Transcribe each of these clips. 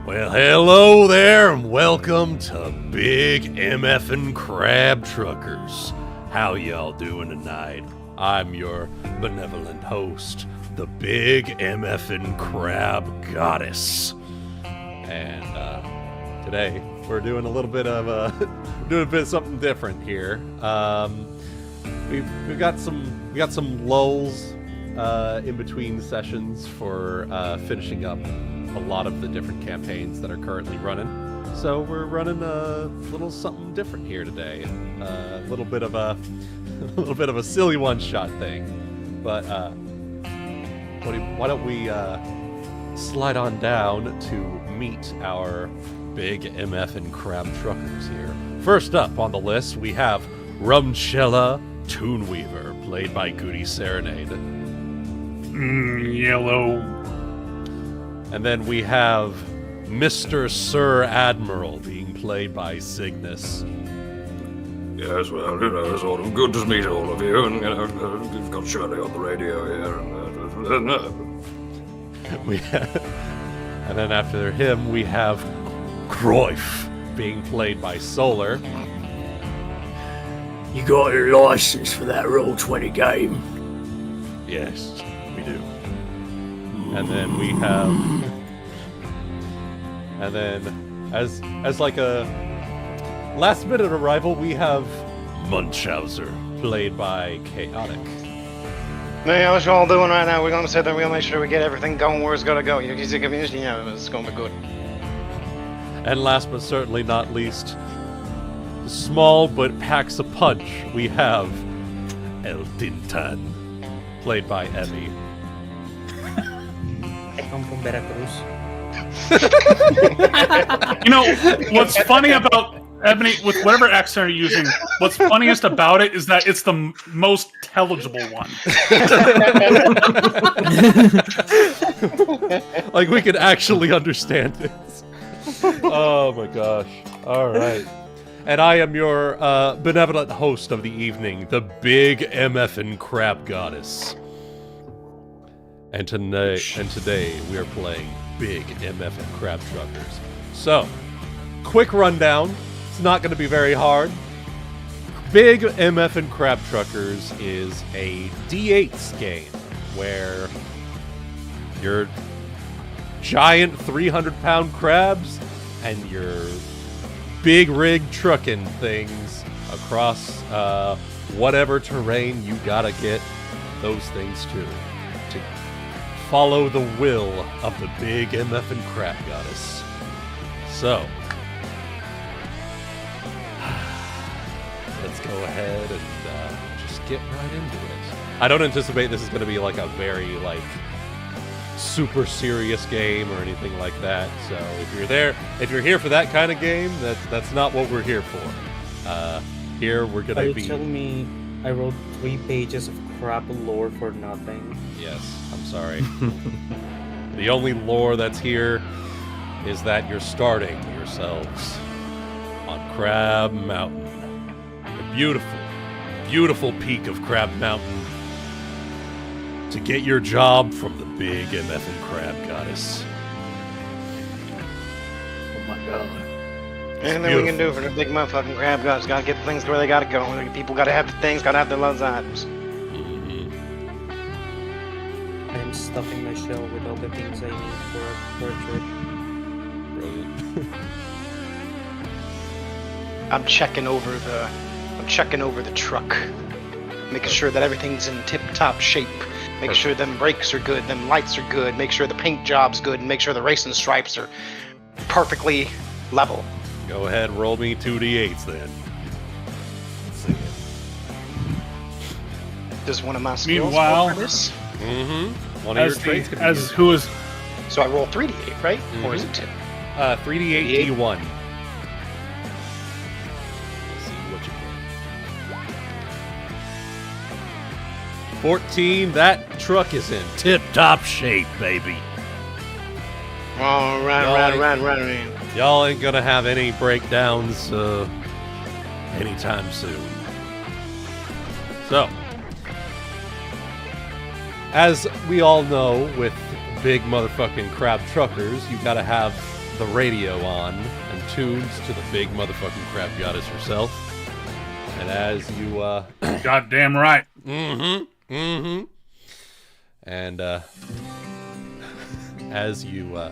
Well, hello there, and welcome to Big Mf'N Crab Truckers. How y'all doing tonight? I'm your benevolent host, the Big Mf'N Crab Goddess. And today we're doing a little bit of something different here. We got some lulls in between sessions for finishing up a lot of the different campaigns that are currently running. So we're running a little something different here today. A little bit of a silly one-shot thing. But why don't we slide on down to meet our Big Mf'N Crab Truckers here. First up on the list, we have Rhum, Chela, Tuneweaver, played by GutiSerenade. Yellow. And then we have Mr. Sir Admiral, being played by Cygnus. Yes, well, it's sort of good to meet all of you, and you've got Shirley on the radio here, And then after him, we have Croif, being played by Solar. You got your license for that Roll20 game? Yes, we do. And then we have, and then as like a last minute arrival, we have Munchauser, played by Chaotic. Yeah, what you all doing right now? We're gonna sit there, we're gonna make sure we get everything going where it's gonna go. It's gonna be good. And last but certainly not least, small but packs a punch, we have El Tintan, played by Ebby. I come from Veracruz. You know, what's funny about Ebony, with whatever accent you're using, what's funniest about it is that it's the most intelligible one. Like, we can actually understand this. Oh my gosh. Alright. And I am your benevolent host of the evening, the Big Mf'N Crab Goddess. And today we are playing Big Mf'N Crab Truckers. So, quick rundown. It's not going to be very hard. Big Mf'N Crab Truckers is a D8s game where your giant 300-pound crabs and your big rig truckin things across whatever terrain you gotta get those things to follow the will of the Big Mf'N Crab Goddess. So, let's go ahead and just get right into it. I don't anticipate this is going to be like a very super serious game or anything like that. So if you're here for that kind of game, that's not what we're here for. Here we're gonna be. Are you telling me I wrote 3 pages of crap lore for nothing? Yes, I'm sorry. The only lore that's here is that you're starting yourselves on Crab Mountain, the beautiful, beautiful peak of Crab Mountain, to get your job from the Big Mf'N Crab Goddess. Oh my god. Anything we can do for the big motherfucking crab gods, gotta get things where they gotta go. People gotta have the things, gotta have their loves items. I am stuffing my shell with all the things I need for a trip. Brilliant. I'm checking over the truck, making sure that everything's in tip-top shape. Make sure them brakes are good, them lights are good, make sure the paint job's good, and make sure the racing stripes are perfectly level. Go ahead, roll me 2d8s then. Let's see it. Does one of my skills Meanwhile, roll for this? One of your traits could be who is So I roll 3d8, right? Or is it 2? 3d8 d1. Let's see what you get. 14. That truck is in tip-top shape, baby. All right. Y'all ain't gonna have any breakdowns anytime soon. So, as we all know, with big motherfucking crab truckers, you gotta have the radio on and tunes to the big motherfucking crab goddess herself. And as you, Goddamn right. And, as you're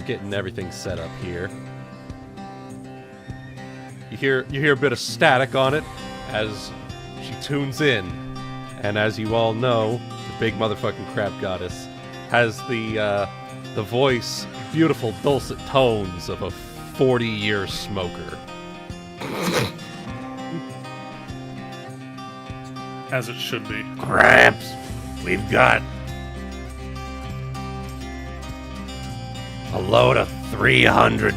getting everything set up here, you hear a bit of static on it as she tunes in. And as you all know, the big motherfucking crab goddess has the voice, beautiful dulcet tones of a 40-year smoker. As it should be. Crabs, we've got a load of 300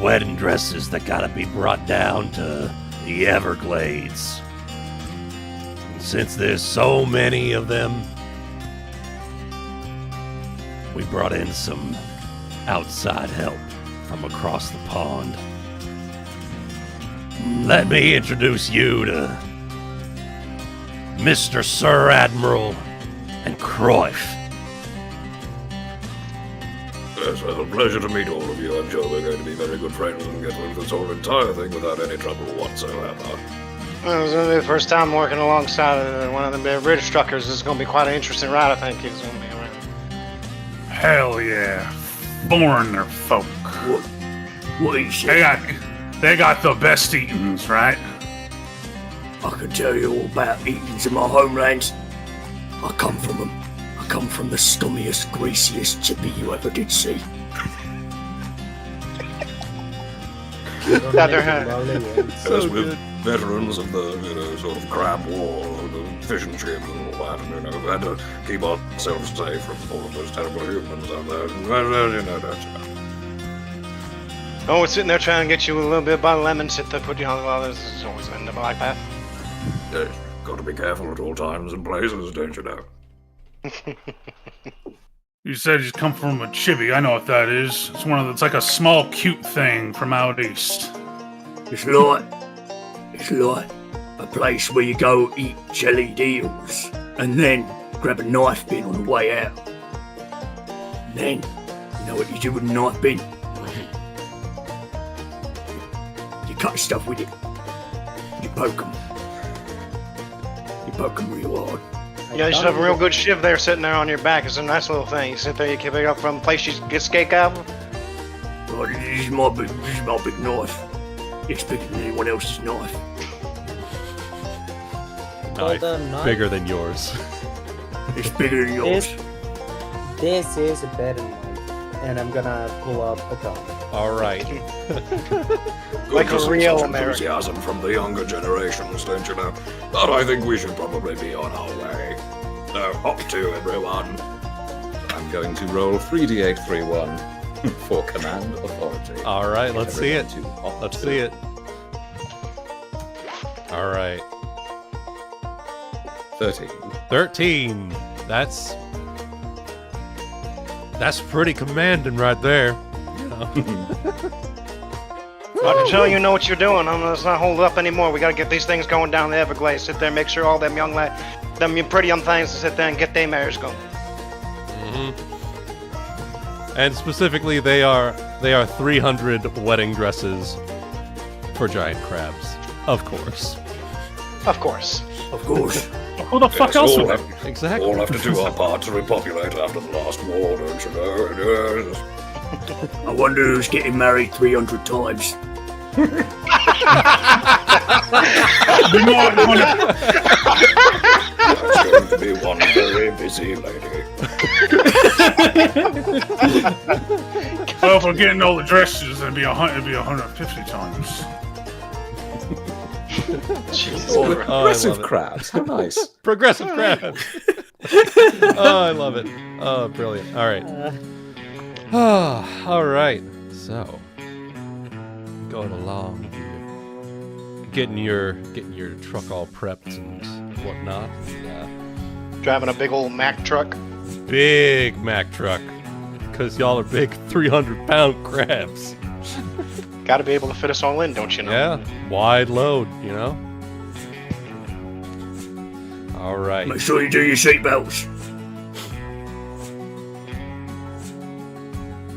wedding dresses that gotta be brought down to the Everglades. And since there's so many of them, we brought in some outside help from across the pond. Let me introduce you to Mr. Sir Admiral and Croif. Yes, well, a pleasure to meet all of you. I'm sure we're going to be very good friends and get through this whole entire thing without any trouble whatsoever. Well, it's going to be the first time working alongside one of the British truckers. This is going to be quite an interesting ride, I think. It's going to be around. Hell yeah. Foreigner folk. What you say? They got the best eatings, right? I can tell you all about eatings in my homelands. I come from them. I come from the scummiest, greasiest chippy you ever did see. Yes, we're veterans of the, sort of crab war, the fish and chip and all that, and, we had to keep ourselves safe from all of those terrible humans out there. Oh, we're sitting there trying to get you a little bit of bottle of lemon, sit there, put you on the wall. This is always end up like that. Yes, got to be careful at all times and places, don't you know? You said you come from a chibi. I know what that is. It's like a small, cute thing from out east. It's like a place where you go eat jellied eels and then grab a knife bin on the way out. And then, you know what you do with a knife bin? You cut stuff with it. You poke them. You poke them real hard. Yeah, you should have a real good shiv there sitting there on your back. It's a nice little thing. You sit there, you keep it up from a place you get steak out of. Right, this is my big knife. It's bigger than anyone else's knife. Knife bigger than yours. It's bigger than yours. This is a better knife, and I'm gonna pull up a gun. All right. Like a real American. Enthusiasm from the younger generations, don't you know? But I think we should probably be on our way. So, hop to everyone. I'm going to roll 3d831 for command authority. All right, let's see it. Let's see it. All right. 13. That's pretty commanding right there. You know. I can tell you know what you're doing. Let's not hold it up anymore. We gotta get these things going down the Everglades. Sit there, make sure all them pretty young things to sit there and get their mares going. And specifically, they are 300 wedding dresses for giant crabs, of course. Of course. Of course. Who the fuck else would Exactly. All have to do our part to repopulate after the last war, don't you know? I wonder who's getting married 300 times. That's going to be one very busy lady. Well, if we're getting all the dresses, it'd be 150 times. Aggressive crabs. How nice. Progressive crabs. Oh, I love it. Oh, brilliant. All right. All right. So, going along, getting your truck all prepped and whatnot. Driving a big old Mack truck. Big Mack truck, because y'all are big 300-pound crabs. Gotta be able to fit us all in, don't you know? Yeah, wide load, you know. All right. Make sure you do your seatbelts.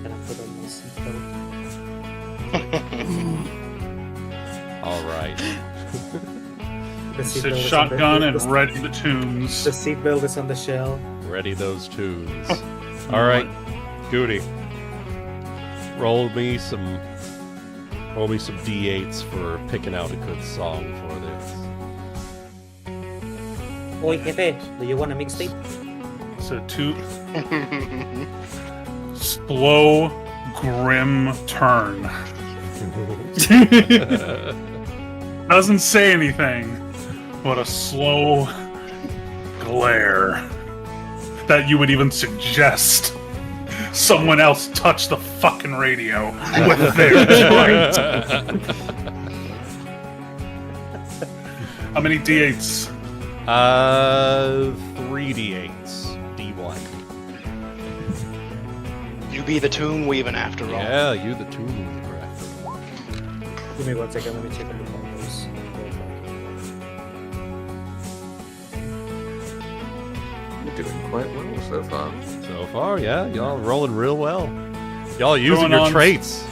Gonna put on my seatbelt. All right. The It's seatbelt is on shotgun and the ready the tunes. The seatbelt is on the shell. Ready those tunes. All right, Goody. Roll me some D8s for picking out a good song for this. Oi, Jefe, do you want a mixtape? So two slow, grim turn. Doesn't say anything, but a slow glare that you would even suggest someone else touch the fucking radio with their joint. How many D8s? 3d8s. D1. You be the Tuneweaver after all. Yeah, you the Tuneweaver. Give me 1 second, let me check on the combos. You're doing quite well so far. So far, yeah, y'all rolling real well. Y'all using Throwing your on- traits.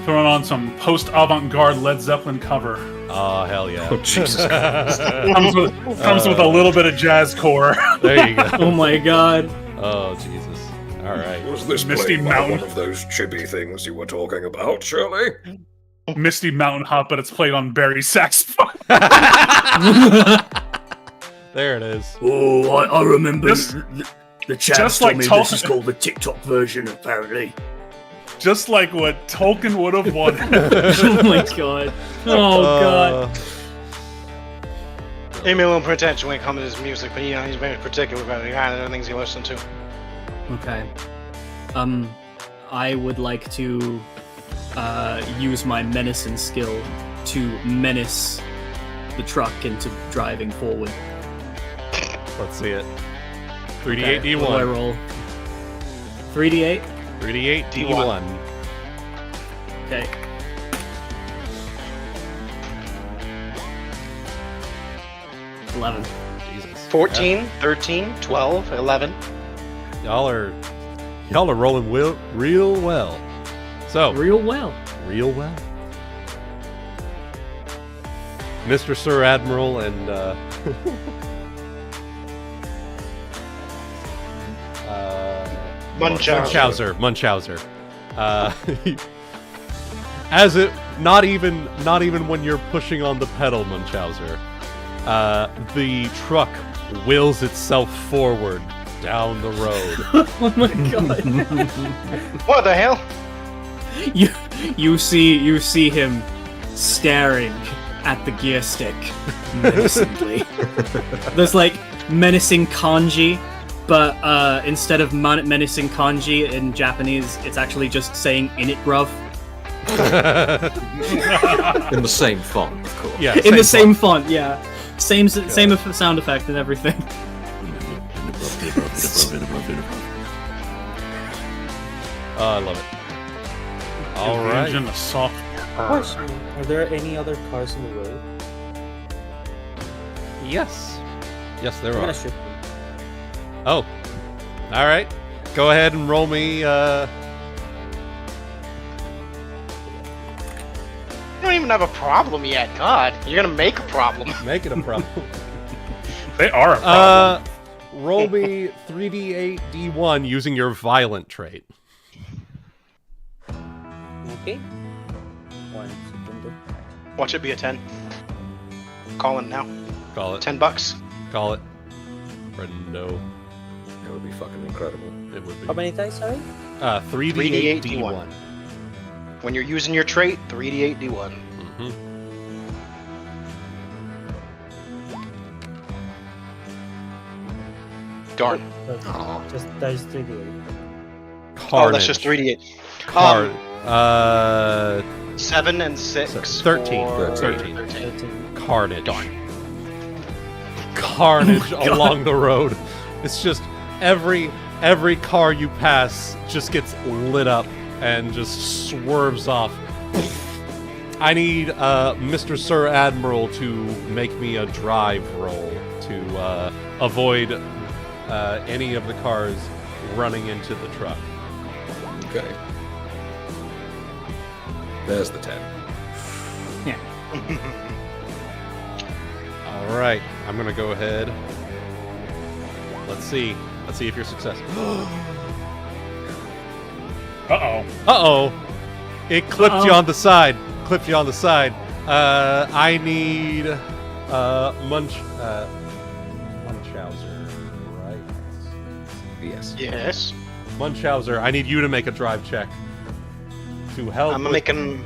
Throwing on some post-avant-garde Led Zeppelin cover. Oh, hell yeah. Oh, Jesus Christ. Comes with a little bit of jazz core. There you go. Oh my god. Oh, Jesus. All right. Was this Misty played by Mountain. one of those chibi things you were talking about, Shirley? Misty Mountain Hop, but it's played on Barry saxophone. There it is. Oh, I remember Just- the chat just told like me Tol- this is called the TikTok version, apparently. Just like what Tolkien would have wanted. Oh my god. Oh god. He may well pretentious when it comes to his music, but he's very particular about the kind of things he listens to. Okay. I would like to use my menacing skill to menace the truck into driving forward. Let's see it. Okay, 3d8 what do I D1. roll? 3d8? 3d8 D1. D1. Okay. $11. Jesus. 14, 13, 12, 11. Y'all are rolling real well. So, Real well. real well. Mr. Sir Admiral and Munchauser. As it not even when you're pushing on the pedal, Munchauser, the truck wheels itself forward down the road. Oh my god. What the hell? You see him staring at the gear stick menacingly. There's like menacing kanji, but instead of menacing kanji in Japanese, it's actually just saying "in it, bruv." In the same font, of course. Yeah, In the same font, yeah. Same sound effect and everything. Oh, I love it. All right. Engine, a soft Question: are there any other cars in the road? Yes. Yes, there I'm are. gonna shoot them. Oh. All right. Go ahead and roll me. You don't even have a problem yet. God, you're gonna make a problem. Make it a problem. They are a problem. Roll me 3d8 D1 using your violent trait. Okay. 1 second. Watch it be a 10. Calling now. Call it. $10. Call it. Friendo. That would be fucking incredible. It would How be. many dice, sorry? 3d8 3d8 D1. When you're using your trait, 3d8 D1. Mm-hmm. Darn. Just there's 3D8. Carnage. Oh, that's just 3d8. Card. 7 and 6. 13. for 13. 13. Carnage. Carnage along the road. It's just every car you pass just gets lit up and just swerves off. I need Mr. Sir Admiral to make me a drive roll to avoid any of the cars running into the truck. Okay. There's the 10. All right, I'm gonna go ahead. Let's see if you're successful. Uh-oh. Uh-oh. It clipped you on the side. I need Munchauser, right? Yes. Yes. Munchauser, I need you to make a drive check to help I'm with making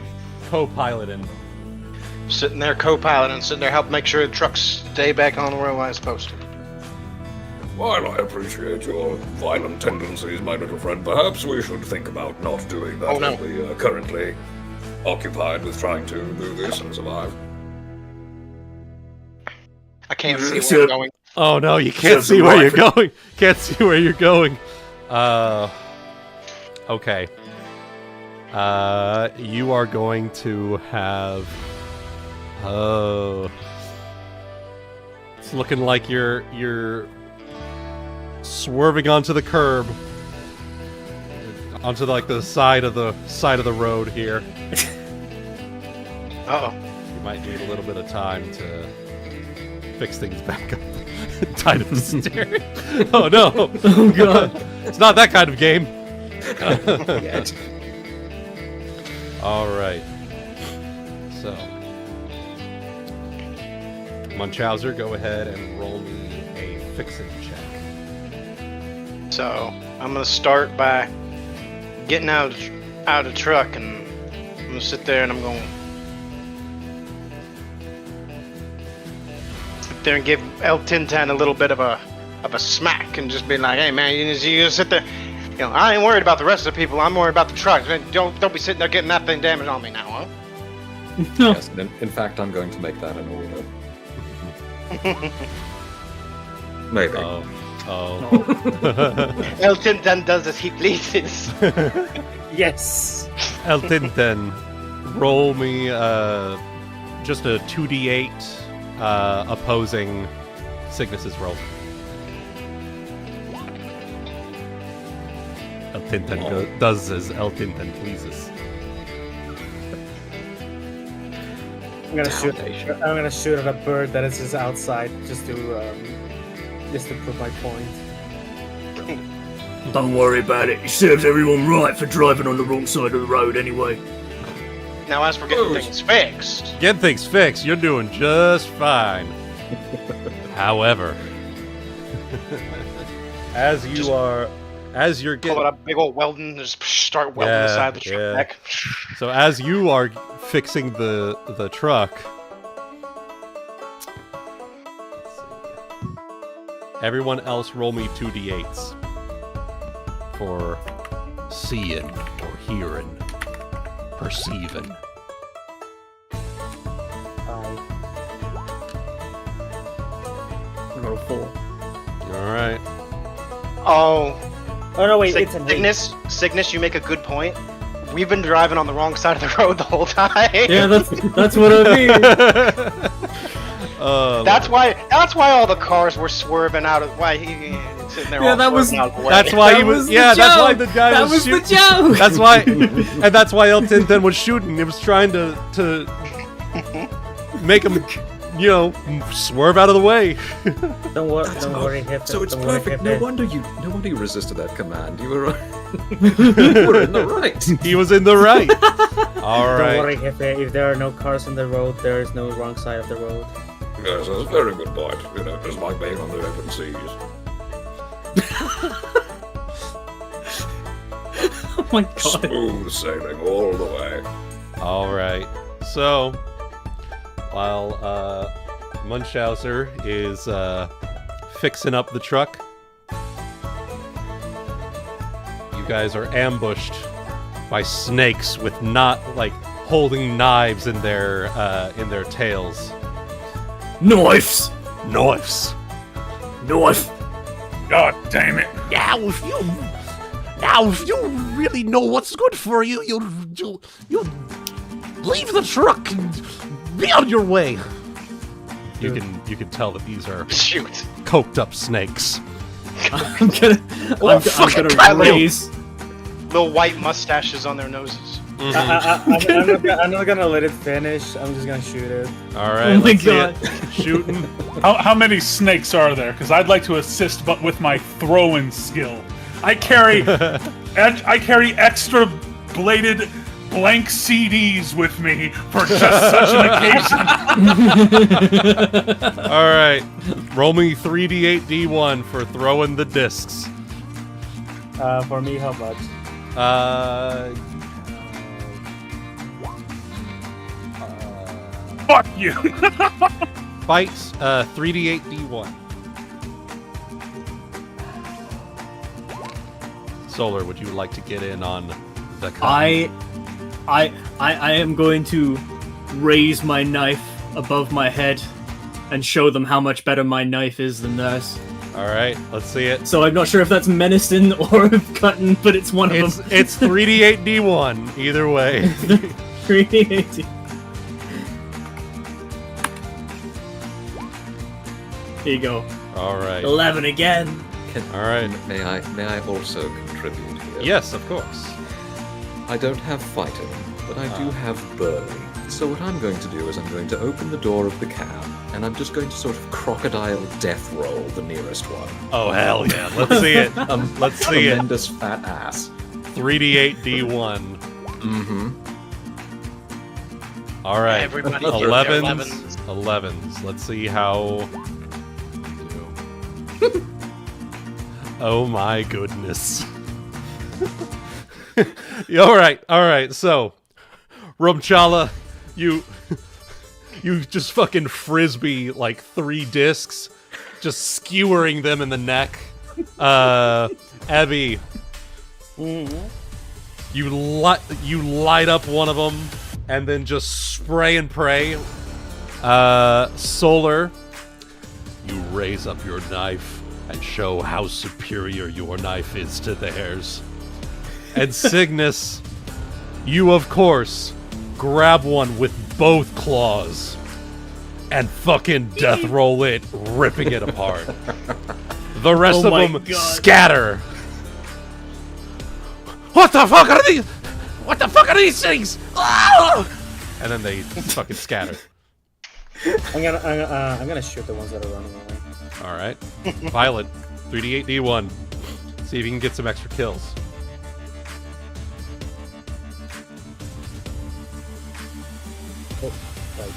co-piloting. sitting there co-piloting, sitting there helping make sure the trucks stay back on the railway as supposed to. While I appreciate your violent tendencies, my little friend, perhaps we should think about not doing that. Oh, no. As we are currently occupied with trying to do this and survive. I can't see So- where I'm going. Oh no, you can't Serves see him where right you're going. Can't see where you're going. Okay. You are going to have. Oh. It's looking like you're swerving onto the curb, onto like the side of the road here. Uh-oh. You might need a little bit of time to fix things back up. Tied up the steering. Oh no! Oh god. It's not that kind of game. All right. So, Munchauser, go ahead and roll me a fixing check. So I'm gonna start by getting out of the truck, and I'm gonna sit there and I'm gonna sit there and give El Tintan a little bit of a smack and just be like, hey man, you just sit there. You know, I ain't worried about the rest of the people. I'm worried about the truck. Don't be sitting there getting that thing damaged on me now, huh? Yes, and in fact, I'm going to make that an order. Maybe. Oh. El Tintan does as he pleases. Yes. El Tintan, roll me just a 2d8 opposing Cygnus's roll. El Tintan does as El Tintan pleases. I'm gonna shoot at a bird that is just outside, just to prove my point. Don't worry about it. It serves everyone right for driving on the wrong side of the road anyway. Now, as for getting things fixed, Get things fixed. You're doing just fine. However, as you're pull getting out a big old welding, just start welding the side of the truck back. so as you are fixing the truck, let's see. Everyone else roll me 2d8s for seeing or hearing, perceiving. I roll 4. All right. Oh, Oh no, wait, it's an 8. Cygnus, you make a good point. We've been driving on the wrong side of the road the whole time. Yeah, that's what I mean. That's why all the cars were swerving out of why he sitting there. Yeah, all that was- swerving out of the way. That's why he That was. was the Yeah, that's why joke. the guy That was was the shooting. joke. That's why, and that's why El Tintan was shooting. It was trying to make him, swerve out of the way. Don't worry, Hip. So it's don't worry, perfect. Hip. No wonder you resisted that command. You were you were in the right. He was in the right. All Don't right. worry, Hip. If there are no cars on the road, there is no wrong side of the road. Yes, that's a very good point. Just like being on the open seas. Oh my god. Smooth sailing all the way. All right. So, while Munchauser is fixing up the truck, you guys are ambushed by snakes with holding knives in their tails. Knives! Knives. Knife! God damn it. Now, if you really know what's good for you, you'll leave the truck and be on your way. You can tell that these are Shoot. coked up snakes. I'm gonna fucking raise. little white mustaches on their noses. I'm not gonna let it finish. I'm just gonna shoot it. All right. Oh my let's see God. it. Shooting. How many snakes are there? Because I'd like to assist, but with my throwing skill. I carry extra bladed blank CDs with me for just such an occasion. All right. Roll me 3d8d1 for throwing the discs. For me, how much? Fuck you. Fights 3d8d1. Solar, would you like to get in on the I am going to raise my knife above my head and show them how much better my knife is than theirs. All right, let's see it. So I'm not sure if that's menacing or cutting, but it's one of It's them. it's 3d8d1 either way. 380. Here you go. All right. 11 again. All right. May I also contribute here? Yes, of course. I don't have fighting, but I do have burning. So what I'm going to do is I'm going to open the door of the cab, and I'm just going to sort of crocodile death roll the nearest one. Oh hell yeah! Let's see it. Let's see it. Tremendous fat ass. 3d8d1. Mm-hmm. All right. Everybody 11s. 11s. Let's see how. Oh my goodness. All right. So, Rhum, you just fucking frisbee like 3 discs, just skewering them in the neck. Ebby, you light up one of them and then just spray and pray. Solar, you raise up your knife and show how superior your knife is to theirs. And Cygnus, you of course grab one with both claws and fucking death roll it, ripping it apart. The rest of them scatter. What the fuck are these? What the fuck are these things? Ah! And then they fucking scatter. I'm gonna shoot the ones that are running away. All right, Violet, 3d8d1. See if you can get some extra kills. Oh, right.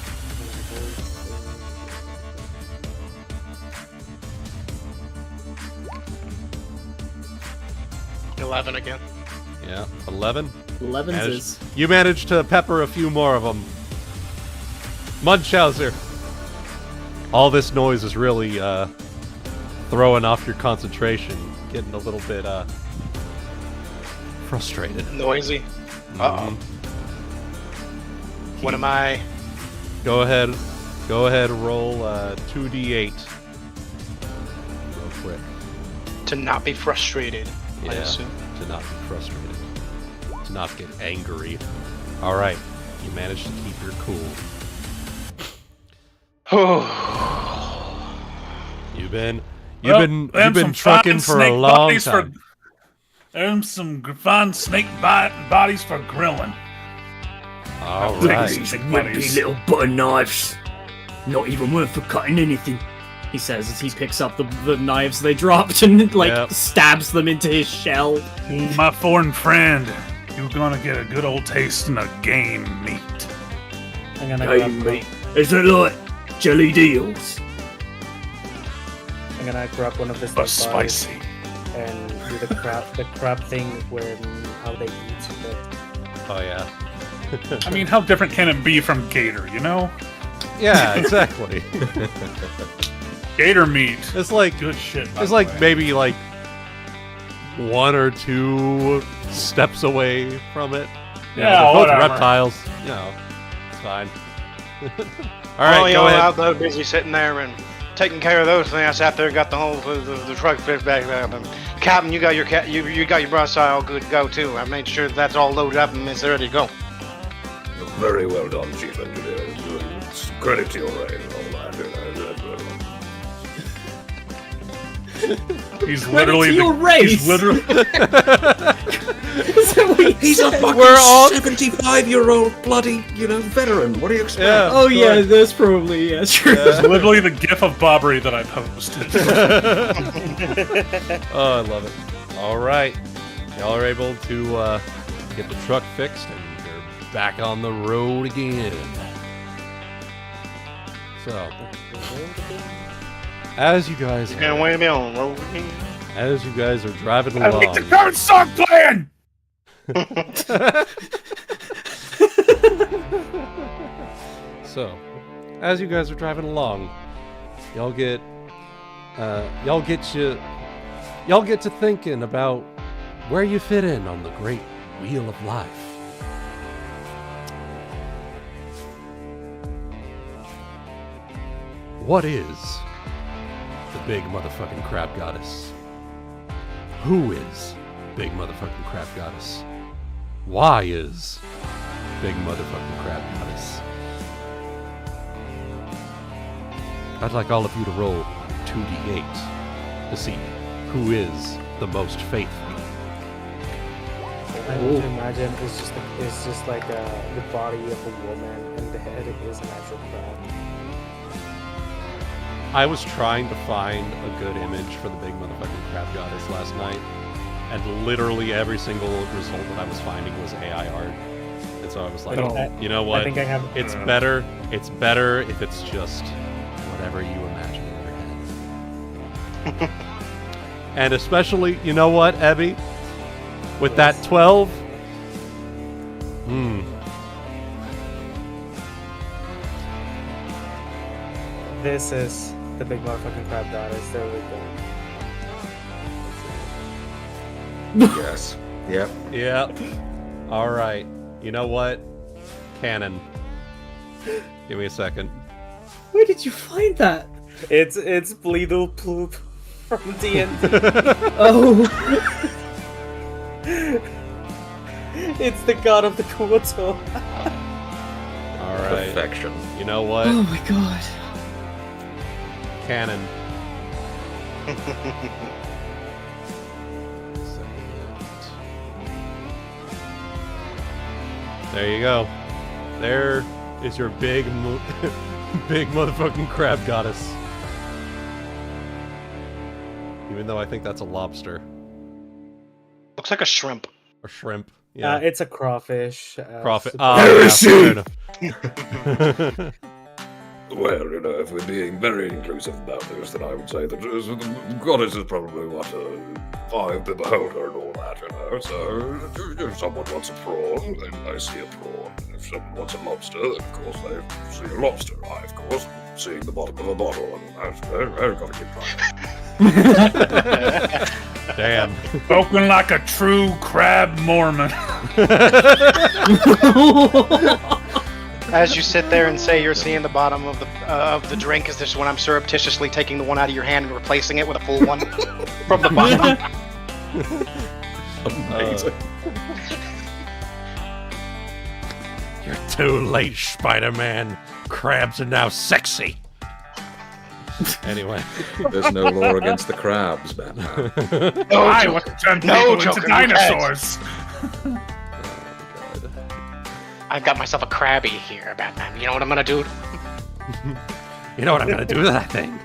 11 again. Yeah, 11. 11's is. You managed to pepper a few more of them. Munchauser. All this noise is really throwing off your concentration, getting a little bit frustrated. Noisy. Uh-oh. What am I? Go ahead, roll 2d8. Real quick. To not be frustrated, I Yeah, assume. to not be frustrated. To not get angry. Alright, you managed to keep your cool. You've been trucking for a long time. There's some fine snake bodies for grilling. All Look at right. these wimpy little butter knives. Not even worth for cutting anything. He says as he picks up the knives they dropped and stabs them into his shell. Ooh, my foreign friend, you're gonna get a good old taste in the game meat. I'm gonna Game grab, meat. Is it like jelly deals? I'm gonna grab one of the But snake bodies spicy. and do the crab thing when how they eat. Oh yeah. I mean, how different can it be from gator, you know? Yeah, exactly. Gator meat. It's like Good shit. by it's the like way. maybe like 1 or 2 steps away from it. Yeah, they're both whatever. reptiles. You know, it's fine. All right, go ahead. Out there busy sitting there and taking care of those things. I sat there, got the whole the truck fixed back up. And Captain, you got your you got your broadside all good to go too. I made sure that's all loaded up and it's ready to go. Very well done, Chief Engineer. It's credit to your reign and all that. He's literally to your race. He's literally Is that what he He's a said? fucking We're all- 75-year-old bloody, veteran. What do you expect? Yeah. Oh yeah, that's probably true. It's literally the gif of Bobbery that I posted. Oh, I love it. All right. Y'all are able to get the truck fixed, and you're back on the road again. So, as you guys are driving I along, think the current song playing! so as you guys are driving along, y'all get to thinking about where you fit in on the great wheel of life. What is the big motherfucking crab goddess? Who is big motherfucking crab goddess? Why is big motherfucking crab goddess? I'd like all of you to roll 2d8 to see who is the most faithful. I would imagine it's just like the body of a woman, and the head is an actual crab. I was trying to find a good image for the big motherfucking crab goddess last night, and literally every single result that I was finding was AI art. And so I was like, you know what? I think I have. It's better if it's just whatever you imagine in your head. And especially, you know what, Ebby? With that 12, This is the big motherfucking crab goddess. There we go. Yes. Yep. yeah. All right. You know what? Canon. Give me a second. Where did you find that? It's Bleedle Ploop from D&D. Oh, It's the god of the Kuoto. All right. Perfection. You know what? oh my god. Canon. There you go. There is your big, big motherfucking crab goddess. Even though I think that's a lobster Looks like a shrimp. or shrimp. Yeah, It's a crawfish. profit. supposed- Well, if we're being very inclusive about this, then I would say that the goddess is probably, what, 5 the beholder and all that, So, if someone wants a prawn, then they see a prawn. If someone wants a lobster, then of course they see a lobster. I, of course, seeing the bottom of a bottle, and I've got to keep trying. Damn. Spoken like a true crab Mormon. As you sit there and say you're seeing the bottom of the drink, is this when I'm surreptitiously taking the one out of your hand and replacing it with a full one from the bottom? Amazing. You're too late, Spider-Man. Crabs are now sexy. Anyway. There's no law against the crabs, Batman. I want to turn people into Joker, you can't. dinosaurs. I've got myself a crabby here, Batman. You know what I'm gonna do? You know what I'm gonna do to that thing?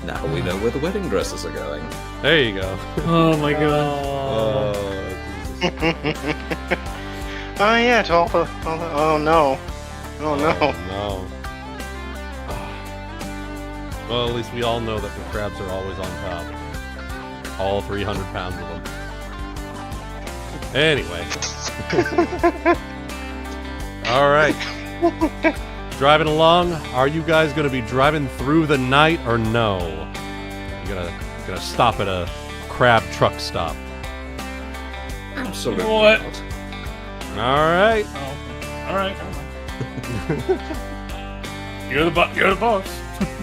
Now we know where the wedding dresses are going. There you go. Oh my god. Oh, Jesus. Oh yeah, to all the oh no. Oh no. No. Well, at least we all know that the crabs are always on top. All 300 pounds of them. Anyway. Alright. Driving along, are you guys going to be driving through the night or no? You're gonna stop at a crab truck stop. Absolutely What? not. Alright. Oh, all right. You're the boss.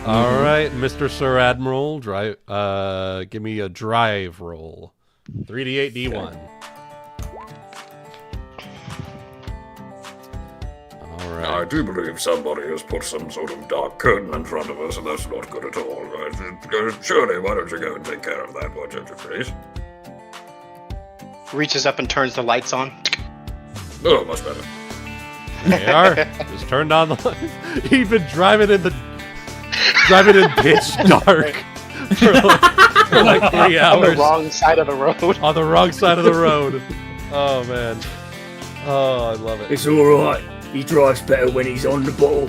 Alright, Mr. Sir Admiral, give me a drive roll. 3d8 d1. Alright. I do believe somebody has put some sort of dark curtain in front of us, and that's not good at all. Surely, why don't you go and take care of that, won't you, please? Reaches up and turns the lights on. Oh, much better. They are. Just turned on the light. He'd been driving in pitch dark for like 3 hours. On the wrong side of the road. On the wrong side of the road. Oh, man. Oh, I love it. It's alright. He drives better when he's on the ball.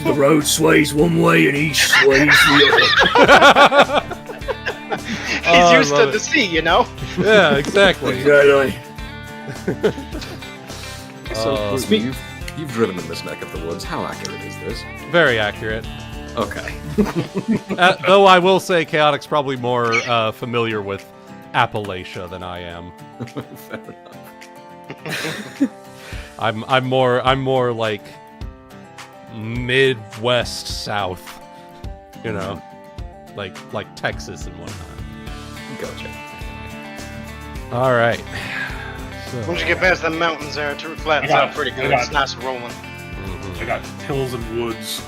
The road sways one way and he sways the other. He's used to the sea, you know? Yeah, exactly. Exactly. So, you've driven in this neck of the woods. How accurate is this? Very accurate. Okay. Though I will say Chaotic's probably more familiar with Appalachia than I am. Fair enough. I'm more like Midwest South, you know, like Texas and whatnot. Gotcha. All right. So, Once you get past the mountains there, it flattens out pretty good. It's nice and rolling. I got hills and woods.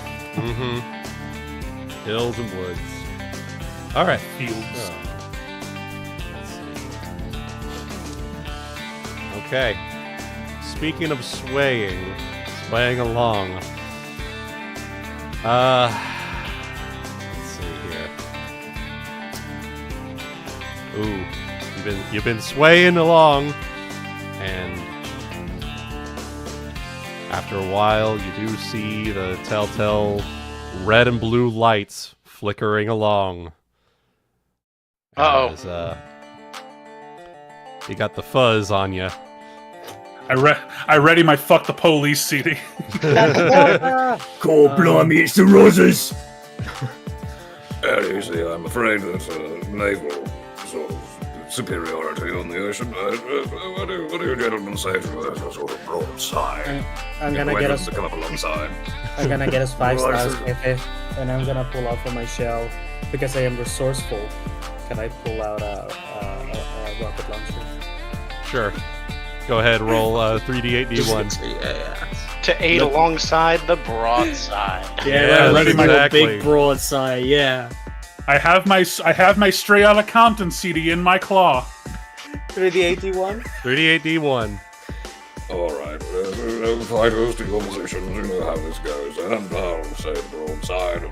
Hills and woods. All right. Fields. So, let's see. Okay. Speaking of swaying along. Let's see here. Ooh, you've been swaying along, and after a while, you do see the telltale red and blue lights flickering along. Uh-oh. As, you got the fuzz on you. I ready my fuck the police CD. God blimey, it's the Rozzers! You see, I'm afraid that naval sort of superiority on the ocean. What do you gentlemen say to a sort of broadside? I'm gonna get us. to come up alongside. I'm gonna get us 5 stars, and I'm gonna pull out from my shell because I am resourceful. Can I pull out a rocket launcher? Sure. Go ahead, roll 3d8d1. To aid alongside the broadside. Yeah, ready my exactly. big broadside. Yeah. I have my straight out of Compton CD in my claw. 3d81. 3d8d1. Alright, fighters to your positions, you know how this goes, and I'll say the broadside.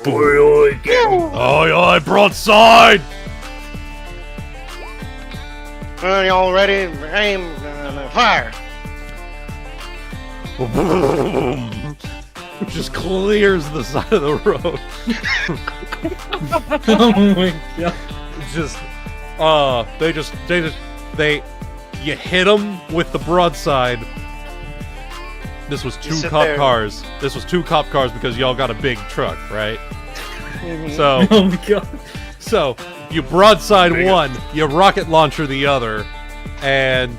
Oi, get Aye, broadside! Are y'all ready? Aim, fire. Just clears the side of the road. Oh my god. You hit them with the broadside. This was two sit cop there. cars. This was 2 cop cars because y'all got a big truck, right? So, Oh my god. so you broadside one, you rocket launcher the other, and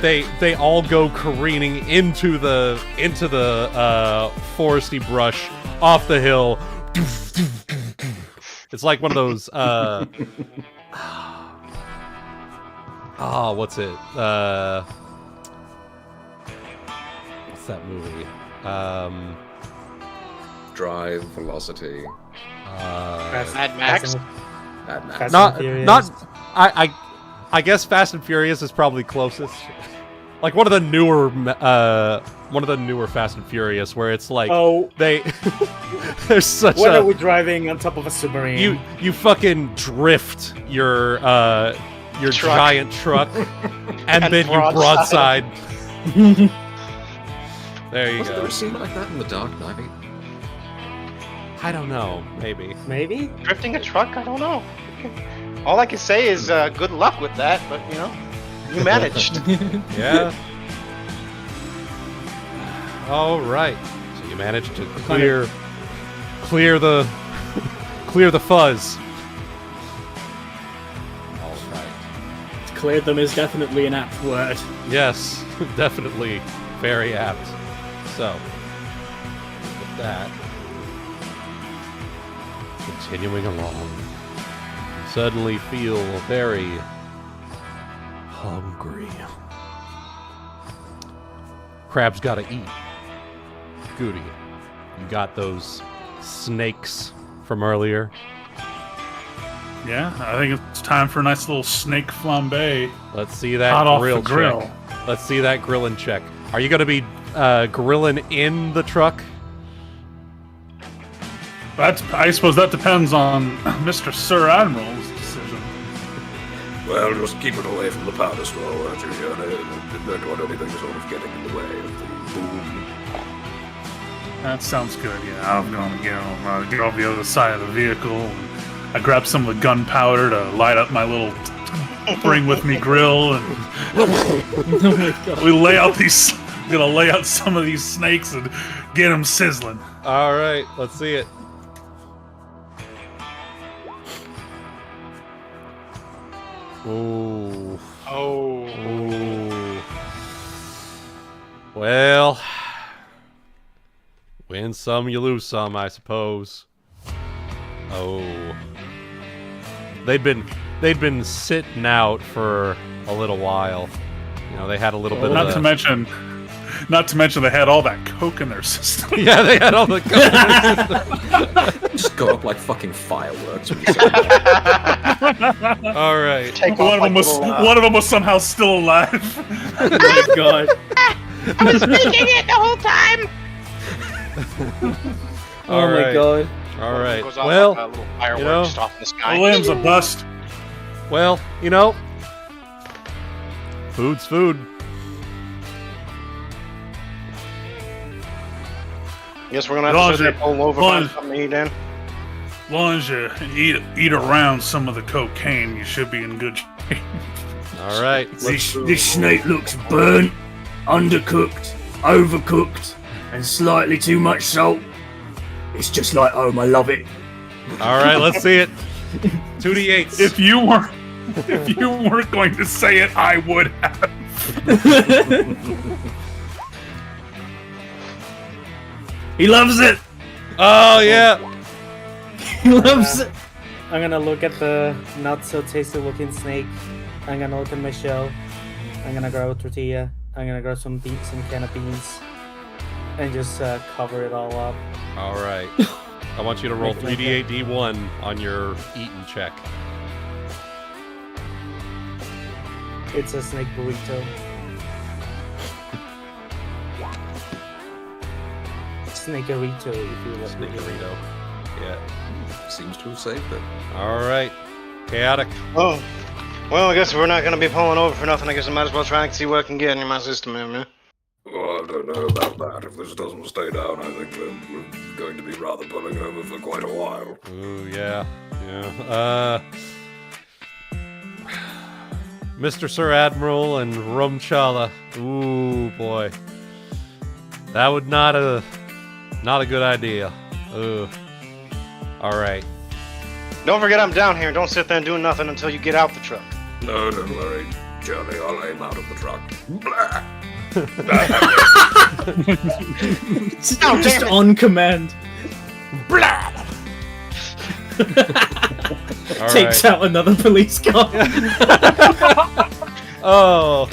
they all go careening into the foresty brush off the hill. It's like one of those what's it? What's that movie? Drive, velocity. Mad Max? Mad Max. Fast and Furious. Not. I guess Fast and Furious is probably closest. Like one of the newer Fast and Furious, where it's like Oh, there's such what a are we driving on top of a submarine? you fucking drift your Truck. giant truck, and then you broadside. broadside. There you Was there go. a scene like that in The Dark Knight? I don't know. Maybe. Maybe? Drifting a truck? I don't know. All I can say is good luck with that, but you know, you managed. Yeah. All right. So you managed to clear the fuzz. All right. Cleared them is definitely an apt word. Yes, definitely very apt. So, with that, continuing along, you suddenly feel very hungry. crab's gotta eat. Goody, you got those snakes from earlier? Yeah, I think it's time for a nice little snake flambe. Let's see that Hot off grill the grill. check. Let's see that grilling check. Are you gonna be grilling in the truck? I suppose that depends on Mr. Sir Admiral's decision. Well, just keep it away from the powder straw, won't you, Johnny? Don't want anything sort of getting in the way of the boom. That sounds good, yeah. I'm gonna get off the other side of the vehicle. I grab some of the gunpowder to light up my little bring with me grill, and Oh my god. we lay out these. Gonna lay out some of these snakes and get them sizzling. All right, let's see it. Ooh. Oh. Ooh. Well, win some, you lose some, I suppose. Oh. They'd been sitting out for a little while. You know, they had a little bit Not of to mention they had all that coke in their system. yeah, they had all the Just go up like fucking fireworks. all right. Take One off of them like was little, one of them was somehow still alive. Oh my god. I was speaking it the whole time. Oh All my right. god. All right. Goes off Well, like a little fireworks you know, just off in the sky. William's a bust. well, you know, food's food. Guess we're gonna have to sit there, pull over, find Lunge. something to eat in. As long as you eat around some of the cocaine, you should be in good shape. All right. This snake looks burnt, undercooked, overcooked, and slightly too much salt. It's just like home. I love it. All right. Let's see it. 2d8s. If you weren't going to say it, I would have. He loves it. Oh yeah. He loves it. I'm gonna look at the not so tasty looking snake. I'm gonna look at my shell. I'm gonna grab a tortilla. I'm gonna grab some can of beans, and just cover it all up. All right. I want you to roll 3d8 d1 on your eating check. It's a snake burrito. Snakerito, if you will. Snickerito. Yeah. Seems to have saved it. All right. Chaotic. Oh. Well, I guess we're not gonna be pulling over for nothing. I guess I might as well try and see what I can get in my system here, man. Well, I don't know about that. If this doesn't stay down, I think we're going to be rather pulling over for quite a while. Ooh, yeah. Yeah. Mr. Sir Admiral and Rhum Chela. Ooh, boy. That would not a good idea. Ugh. All right. Don't forget I'm down here. Don't sit there and do nothing until you get out the truck. No, don't worry, Johnny. I'll aim out of the truck. Blah. Just on command. All Takes right. out another police car. Oh.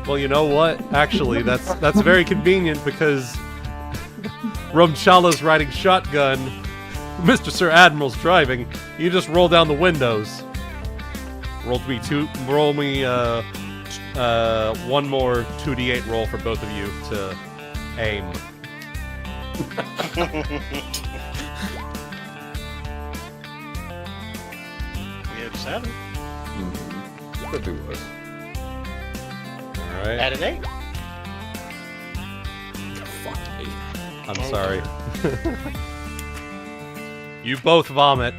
Well, you know what? Actually, that's very convenient because Rhum Chela's riding shotgun. Mr. Sir Admiral's driving. You just roll down the windows. Roll me one more 2d8 roll for both of you to aim. We have 7. Could be worse. All right. At an 8. Fuck me. I'm sorry. You both vomit.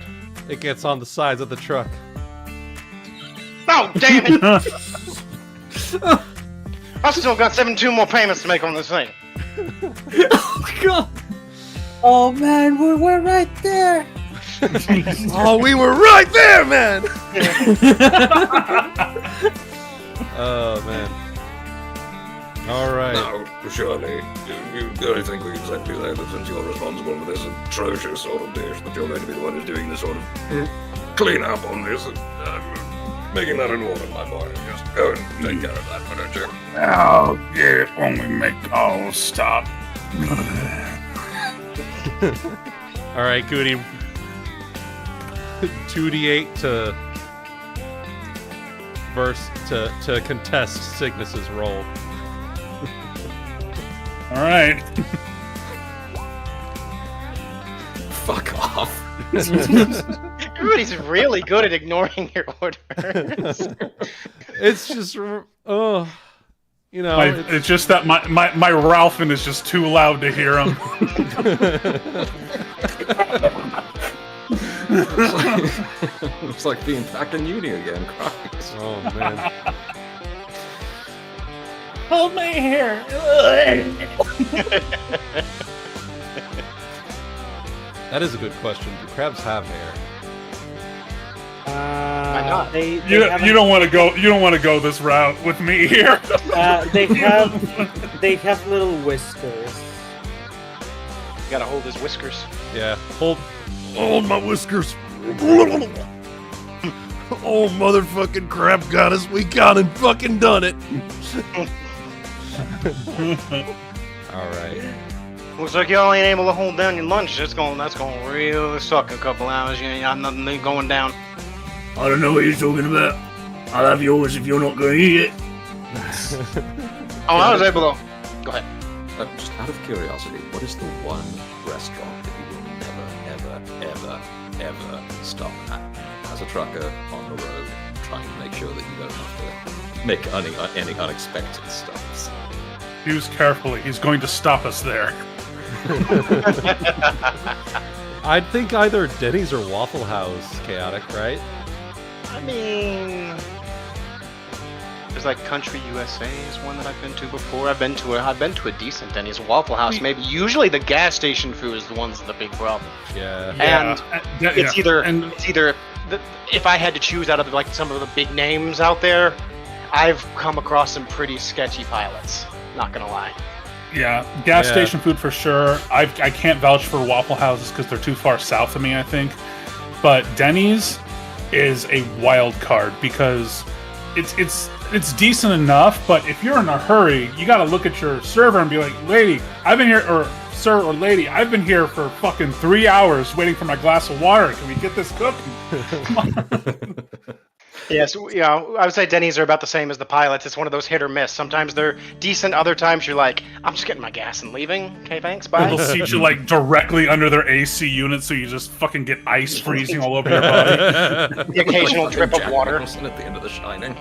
It gets on the sides of the truck. Oh, damn it! I still got 72 more payments to make on this thing. Oh god. Oh man, we're right there. Oh, we were right there, man! Oh, man. All right. Now, surely, you don't think we can safely say that since you're responsible for this atrocious sort of dish, that you're going to be the one who's doing this sort of clean up on this? making that an order, my boy. Just go and take care of that, why don't you? I'll get it when we make all stop. All right, Goody. 2d8 to contest Cygnus's roll. All right. Fuck off. Everybody's really good at ignoring your orders. It's just, It's just that my Ralphin is just too loud to hear him. It's like being back in uni again, Christ. Oh man. Hold my hair. That is a good question. Do crabs have hair? Why not? They You haven't- don't want to go. You don't want to go this route with me here. They have little whiskers. You gotta hold his whiskers. Yeah. Hold my whiskers. Oh, motherfucking crab goddess, we got and fucking done it. All right. Looks like y'all ain't able to hold down your lunch. That's going really suck a couple hours. You ain't got nothing going down. I don't know what you're talking about. I'll have yours if you're not going to eat it. Oh, I was able to. Go ahead. Just out of curiosity, what is the one restaurant that you will never, ever stop at as a trucker on the road, trying to make sure that you don't have to make any unexpected stops? Use carefully. He's going to stop us there. I think either Denny's or Waffle House, chaotic, right? I mean, there's like Country USA is one that I've been to before. I've been to a decent Denny's. Waffle House, maybe. Usually the gas station food is the ones that are the big problem. Yeah. And it's either And if I had to choose out of like some of the big names out there, I've come across some pretty sketchy pilots. Not gonna lie. yeah, gas Yeah. station food for sure. I can't vouch for Waffle Houses because they're too far south of me, I think. But Denny's is a wild card because it's decent enough, but if you're in a hurry, you gotta look at your server and be like, lady, I've been here, or sir or lady, I've been here for fucking 3 hours waiting for my glass of water. Can we get this cooking? Yes, I would say Denny's are about the same as the pilots. It's one of those hit or miss. Sometimes they're decent, other times you're like, I'm just getting my gas and leaving. Okay, thanks, bye. They'll seat you like directly under their AC unit, so you just fucking get ice freezing all over your body. The occasional Like drip of Jack water. Nicholson at the end of The Shining.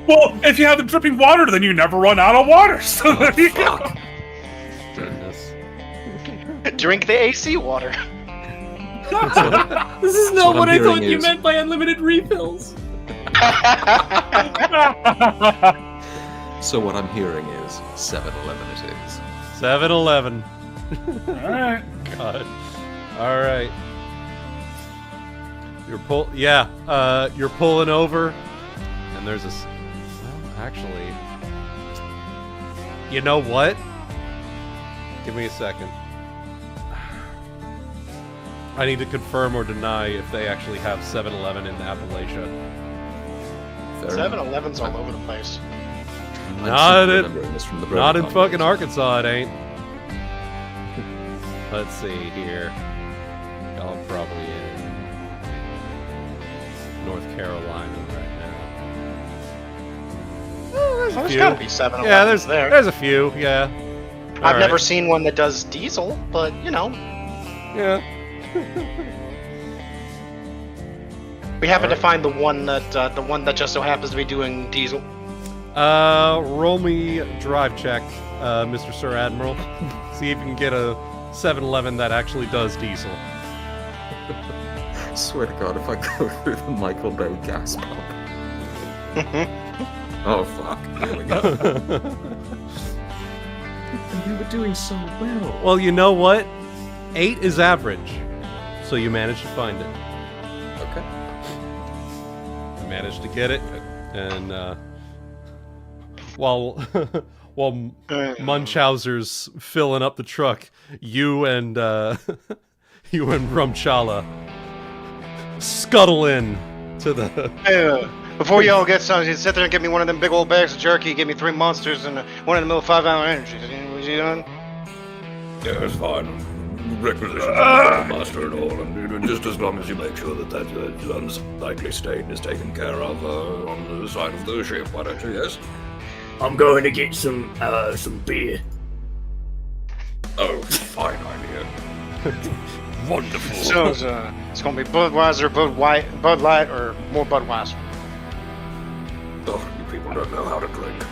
Well, if you have the dripping water, then you never run out of water. So there you go. Fuck. Goodness. Drink the AC water. This is So not what what I'm I thought hearing you is- meant by unlimited refills. So what I'm hearing is 7-Eleven it is. 7-Eleven. All right. God. All right. You're pulling over, and there's well, actually, you know what? Give me a second. I need to confirm or deny if they actually have 7-Eleven in Appalachia. Fair enough. 7-Eleven's all over the place. I'm Not simply in- remembering this from the Not in Broken fucking Converse. Arkansas, it ain't. Let's see here. Y'all probably in North Carolina right now. Oh, there's a There's few. gotta be 7-Elevens Yeah, there's there. There's a few. Yeah. I've never seen one that does diesel, but you know, Yeah. we happen to find the one that just so happens to be doing diesel. Roll me drive check, Mr. Sir Admiral. See if you can get a 7-Eleven that actually does diesel. Swear to God, if I go through the Michael Bay gas pump. Oh fuck! Here we go. And you were doing so well. Well, you know what? 8 is average, so you managed to find it. Okay. You managed to get it, and while Munchauser's filling up the truck, you and Rhum Chala scuttle in to the. Hey, before y'all get some, you sit there and give me one of them big old bags of jerky, give me 3 monsters and one in the middle of 5-hour energy. Was you doing? Yeah, it's fine. Requisitions of the master and all, and just as long as you make sure that unsightly stain is taken care of on the side of the ship, why don't you, yes? I'm going to get some beer. Oh, fine idea. Wonderful. So it's gonna be Budweiser, Bud Light, or more Budweiser. Oh, you people don't know how to drink.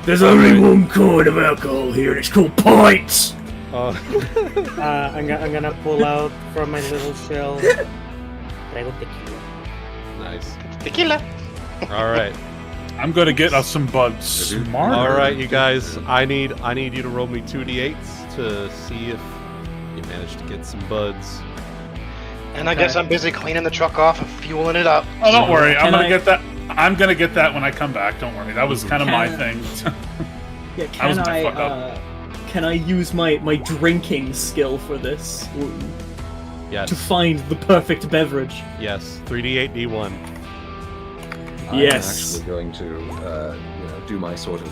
There's only one kind of alcohol here, and it's called pints. I'm gonna pull out from my little shell. Traigo tequila. Nice. Tequila. All right. I'm gonna get us some buds smarter. All right, you guys. I need you to roll me 2d8s to see if you manage to get some buds. And I guess I'm busy cleaning the truck off and fueling it up. Oh, don't worry. I'm Can gonna I- get that. I'm gonna get that when I come back. Don't worry. That was kind of Can my I- thing. Yeah, was gonna fuck up. can I use my drinking skill for this Yes. to find the perfect beverage? Yes. 3d8 d1. Yes. I'm actually going to, do my sort of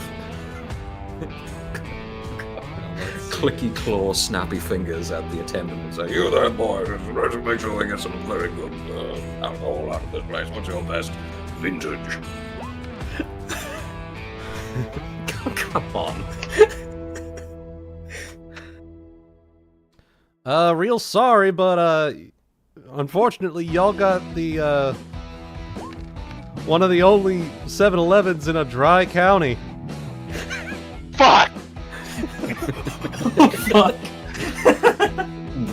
clicky claw, snappy fingers at the attendant and say, You there, boy. Try to make sure they get some very good alcohol out of this place. What's your best vintage? come on. Real sorry, but unfortunately, y'all got the one of the only 7-Elevens in a dry county. Fuck! Fuck.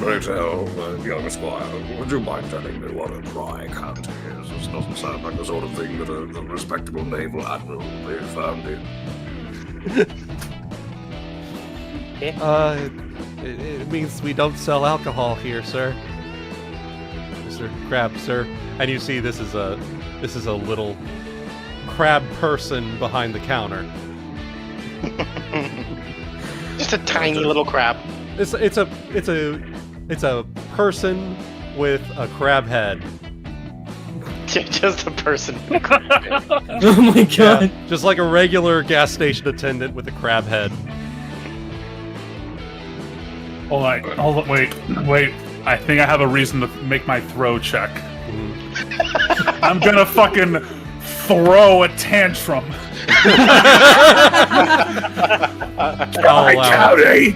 Pray tell, young squire, would you mind telling me what a dry county is? This doesn't sound like the sort of thing that a respectable naval admiral would be found in. It means we don't sell alcohol here, sir. Mr. Crab, sir. And you see this is a little crab person behind the counter. Just a tiny little crab. It's a person with a crab head. Just a person. Oh my god. Yeah, just like a regular gas station attendant with a crab head. Hold on, wait. I think I have a reason to make my throw check. I'm gonna fucking throw a tantrum. I'll allow it. County!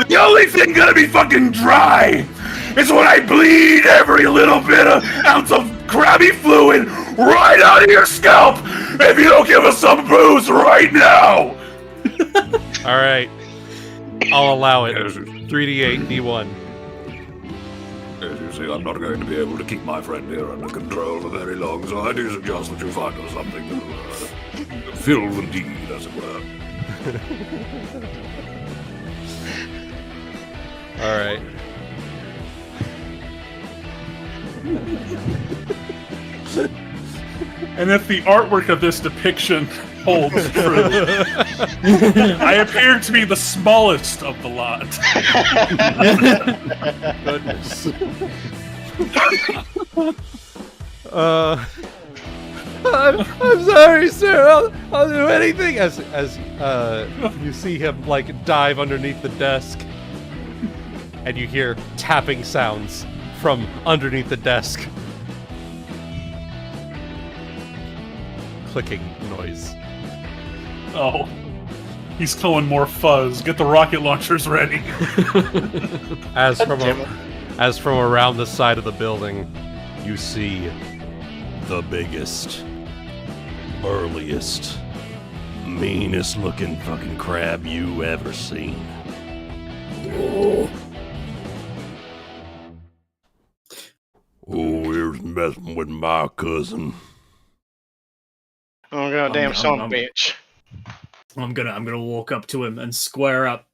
The only thing gonna be fucking dry is when I bleed every little bit of ounce of crabby fluid right out of your scalp if you don't give us some booze right now! All right, I'll allow it. 3d8 d1. As you see, I'm not going to be able to keep my friend here under control for very long, so I do suggest that you find us something to fill the need, as it were. All right. And if the artwork of this depiction holds true, I appear to be the smallest of the lot. Goodness. I'm sorry, sir. I'll do anything. As you see him like dive underneath the desk, and you hear tapping sounds from underneath the desk. Clicking noise. Oh, he's going more fuzz. Get the rocket launchers ready. As from around the side of the building, you see the biggest, burliest, meanest looking fucking crab you ever seen. Oh, here's messing with my cousin. Oh goddamn son of a I'm- bitch. I'm gonna walk up to him and square up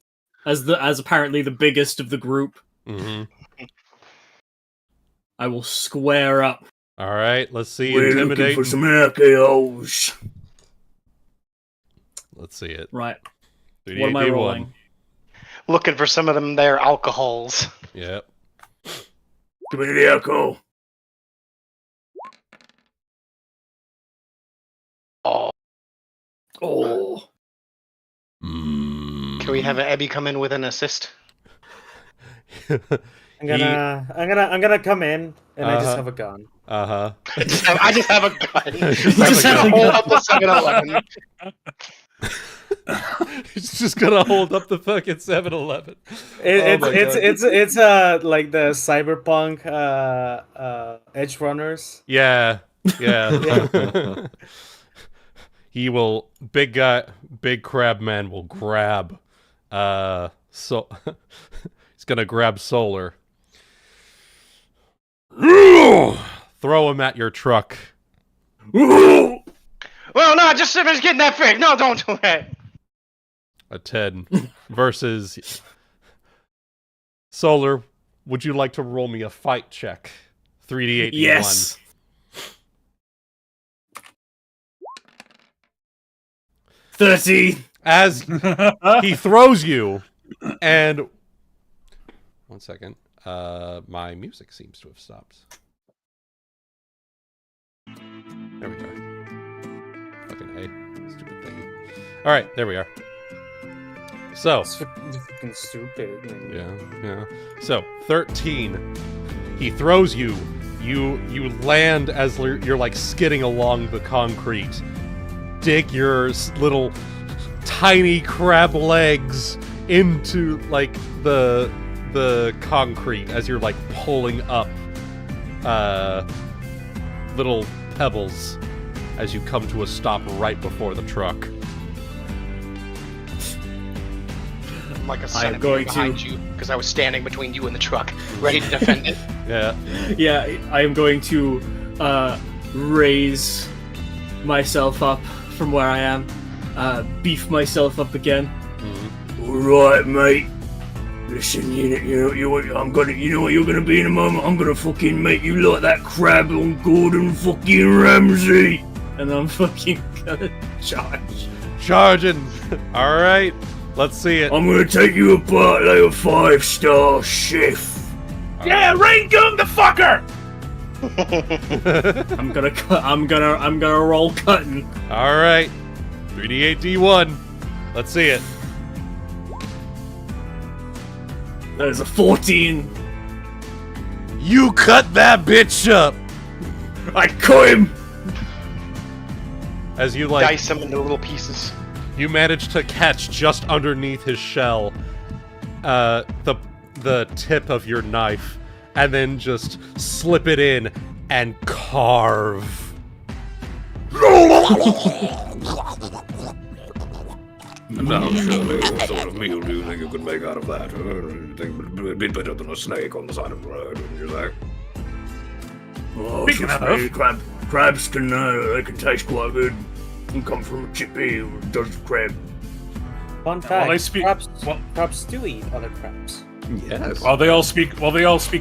as apparently the biggest of the group. Mm-hmm. I will square up. All right, let's see. We're looking Intimidate. for some alcohols. Let's see it. Right. 3D8 What am I D1. rolling? Looking for some of them there alcohols. Yep. Give me the alcohol. Oh. Oh. Can we have Ebby come in with an assist? I'm gonna come in and I just have a gun. Uh-huh. I just have a gun. Just have a hold gun. up the 7-Eleven. He's just gonna hold up the fucking 7-Eleven. It's like the cyberpunk edge runners. Yeah. He will, big crab man will grab, so he's gonna grab Solar. Throw him at your truck. Well, no, just finish getting that fake. No, don't do that. A 10 versus Solar. Would you like to roll me a fight check? 3d8d1. Yes. 30. As he throws you, and 1 second, my music seems to have stopped. There we go. Fucking A, stupid thing. All right, there we are. So, It's fucking stupid. yeah. So 13. He throws you. You land as you're like skidding along the concrete. Dig your little tiny crab legs into like the concrete as you're like pulling up little pebbles as you come to a stop right before the truck. I'm like a I am centimeter going behind to- you because I was standing between you and the truck, ready to defend it. Yeah. Yeah, I am going to raise myself up from where I am, beef myself up again. All right, mate. Listen, you know what you're gonna be in a moment. I'm gonna fucking make you like that crab on Gordon fucking Ramsay. And I'm fucking gonna charge. Charging. All right. Let's see it. I'm gonna take you apart like a 5-star chef. Yeah, rain gun the fucker! I'm gonna roll cutting. All right. 3d8d1. Let's see it. That is a 14. You cut that bitch up. I cut him. As you like, Dice them into little pieces. you manage to catch just underneath his shell, the tip of your knife, and then just slip it in and carve. Now, surely, what sort of meal do you think you could make out of that? You think it'd be better than a snake on the side of the road, wouldn't you say? Oh, Speaking trust of- me, crabs can they can taste quite good. And come from a chippy who does crab. Fun fact: they speak- crabs do eat other crabs. Yes. While they all speak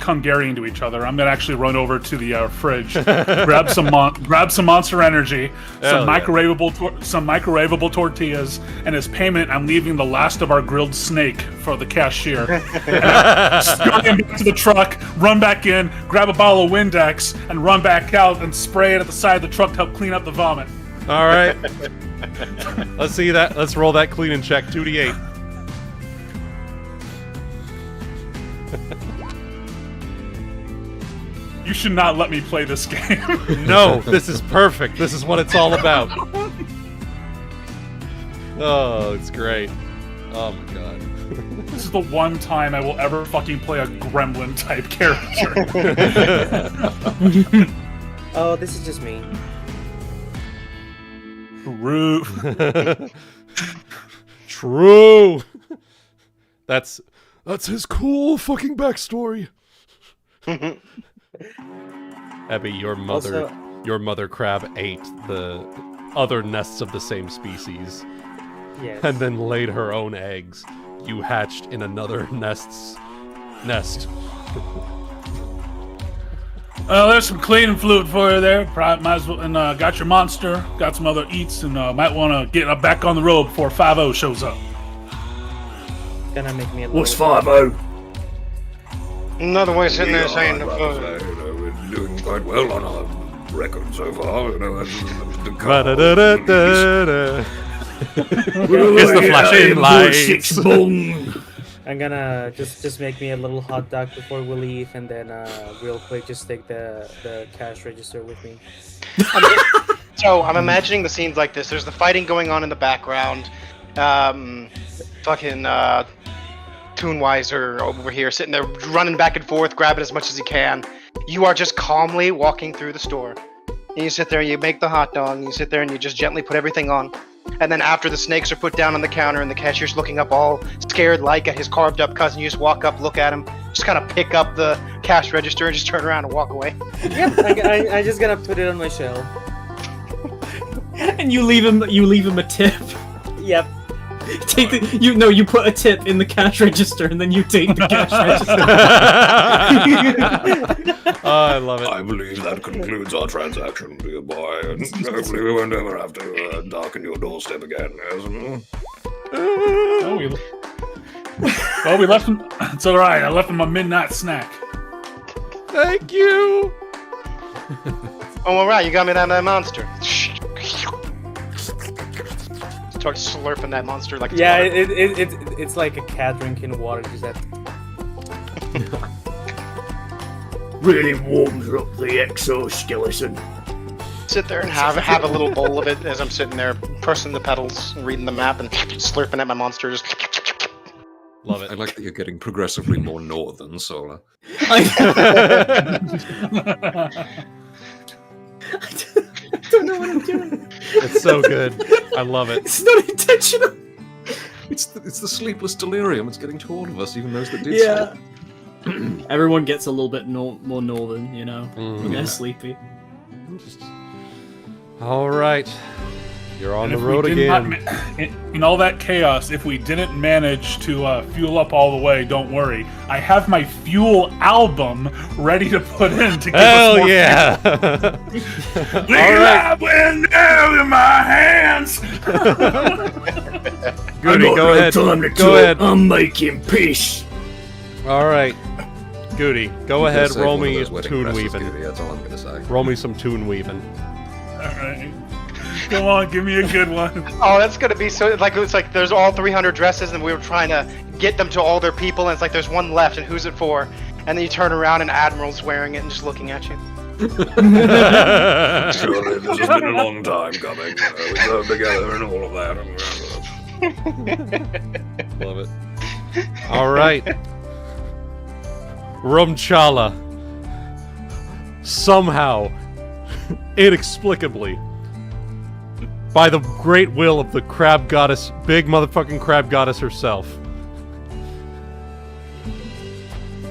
Hungarian to each other, I'm gonna actually run over to the fridge, grab some Monster Energy, Hell some yeah. microwavable tortillas, and as payment, I'm leaving the last of our grilled snake for the cashier. Going back to the truck, run back in, grab a bottle of Windex, and run back out and spray it at the side of the truck to help clean up the vomit. All right. Let's see that. Let's roll that cleaning check. 2d8. You should not let me play this game. No, this is perfect. This is what it's all about. Oh, it's great. Oh my god. This is the one time I will ever fucking play a gremlin type character. Oh, this is just me. True. That's his cool fucking backstory. Ebby, your mother crab ate the other nests of the same species, Yes. and then laid her own eggs. You hatched in another nest. There's some cleaning fluid for you there. Probably might as well, and got your monster, got some other eats, and might want to get back on the road before 5-0 shows up. Gonna make me a What's little. 5-0? Another way sitting there We saying are, the I'd rather say, we're doing quite well on our record so far. The car- Ba-da-da-da-da-da. It's the flashing lights. I'm gonna just make me a little hot dog before we leave, and then real quick just take the cash register with me. So I'm imagining the scenes like this. There's the fighting going on in the background. Fucking Tuneweaver over here sitting there running back and forth, grabbing as much as he can. You are just calmly walking through the store. And you sit there and you make the hot dog, and you sit there and you just gently put everything on. And then after the snakes are put down on the counter and the cashier's looking up all scared like at his carved up cousin, you just walk up, look at him, just kind of pick up the cash register and just turn around and walk away. Yep, I just gotta put it on my shelf. And you leave him a tip. Yep. Take the you put a tip in the cash register and then you take the cash register. Oh, I love it. I believe that concludes our transaction, dear boy, and hopefully we won't ever have to darken your doorstep again. Oh, we left him. It's all right. I left him a midnight snack. Thank you. Oh, all right, you got me that monster. Start slurping that monster like it's Yeah, water. it's like a cat drinking water. Just that. Really warms up the exoskeleton. Sit there and have a little bowl of it as I'm sitting there pressing the pedals, reading the map, and slurping at my monster. Just Love it. I like that you're getting progressively more northern, Solar. I don't know what I'm doing. It's so good. I love it. It's not intentional. It's the sleepless delirium. It's getting to all of us, even those that did Yeah. sleep. Everyone gets a little bit more northern, you know, when they're sleepy. All right. You're on And the if we road did again. not in all that chaos, if we didn't manage to fuel up all the way, don't worry. I have my fuel album ready to put in to give us Hell more yeah! fuel. All right. Window in my hands. Goody, go ahead. Go ahead. I'm making peace. All right. Goody, go ahead. Save Roll one of me those wedding tune dresses, weaving. Goody, that's all I'm gonna say. Roll me some tune weaving. All right. Come on, give me a good one. oh, that's gonna be so like it's like there's all 300 dresses and we were trying to get them to all their people and it's like there's one left and who's it for? And then you turn around and Admiral's wearing it and just looking at you. Surely this has been a long time coming. We served together and all of that. Love it. All right. Rhum Chala. Somehow, inexplicably, by the great will of the crab goddess, big motherfucking crab goddess herself,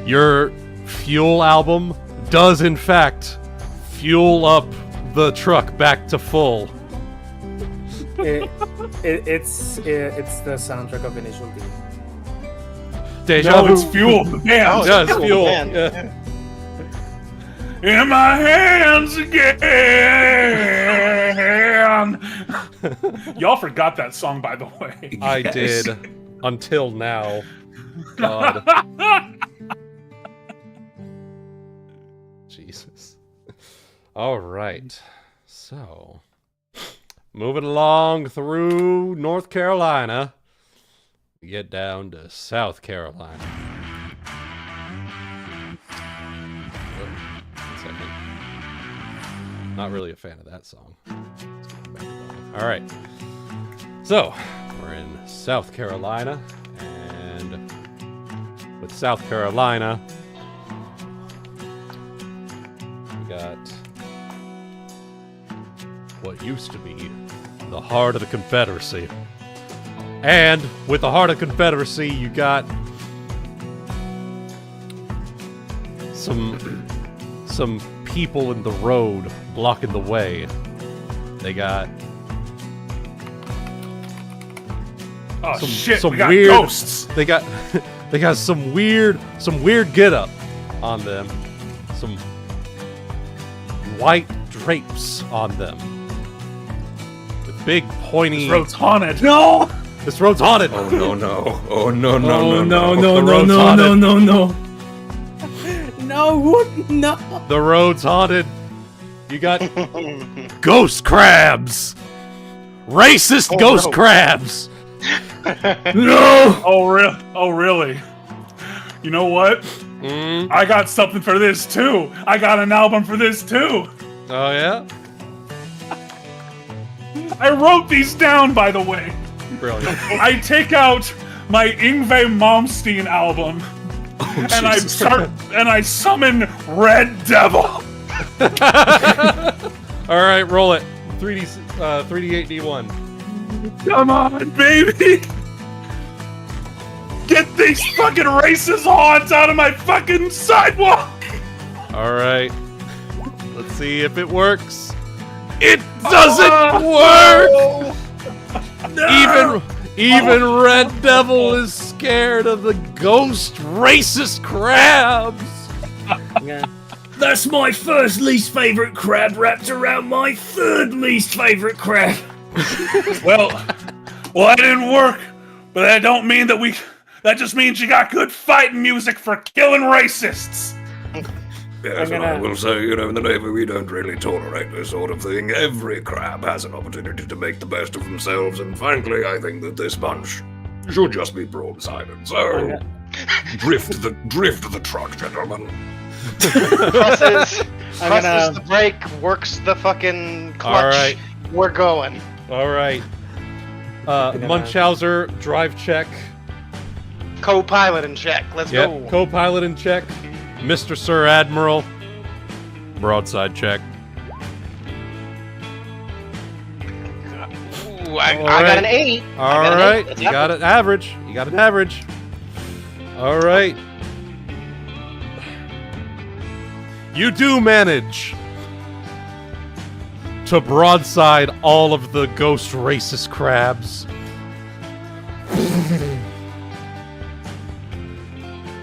your fuel album does in fact fuel up the truck back to full. It's the soundtrack of Initial D. Deja No, vu. it's fuel. Man, Yeah, it's fuel. Man. Yeah. in my hands again. Y'all forgot that song, by the way. I Yes. did until now. God. Jesus. All right. So, moving along through North Carolina, we get down to South Carolina. One second. Not really a fan of that song. All right. So, we're in South Carolina, and with South Carolina, we got what used to be the heart of the Confederacy. And with the heart of the Confederacy, you got some people in the road blocking the way. They got Oh some, shit, some we got weird ghosts. They got some weird get up on them. Some white drapes on them. With big pointy This road's haunted. No! This road's haunted. Oh no no! Oh no no Oh no no no The no road's no haunted. no no no! No, no. The road's haunted. You got ghost crabs. Racist ghost no. crabs. No! Oh, really? You know what? I got something for this too. I got an album for this too. Oh yeah. I wrote these down, by the way. Brilliant. I take out my Yngwie Malmsteen album, and I summon Red Devil. All right, roll it. 3d8 d1. Come on, baby. Get these fucking racist haunts out of my fucking sidewalk. All right. Let's see if it works. It doesn't work. Even Red Devil is scared of the ghost racist crabs. Yeah. That's my first least favorite crab wrapped around my third least favorite crab. Well, that didn't work, but that don't mean that that just means you got good fighting music for killing racists. Yes, and I will say, in the Navy we don't really tolerate this sort of thing. Every crab has an opportunity to make the best of themselves, and frankly, I think that this bunch should just be broadsided. So, drift the truck, gentlemen. Presses the brake, works the fucking clutch. All right. We're going. All right. Munchauser, drive check. Co-pilot in check. Let's Yep. go. Co-pilot in check. Mr. Sir Admiral, broadside check. Ooh, I got an 8. All right, you got an average. You got an average. All right. You do manage to broadside all of the ghost racist crabs.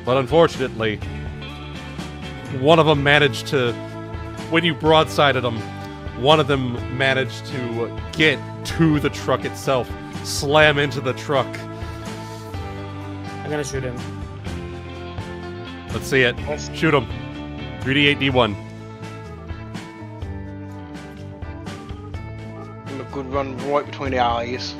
But unfortunately, one of them managed to, when you broadsided them, one of them managed to get to the truck itself, slam into the truck. I'm gonna shoot him. Let's see it. Shoot him. 3d8 d1. A good run right between the eyes.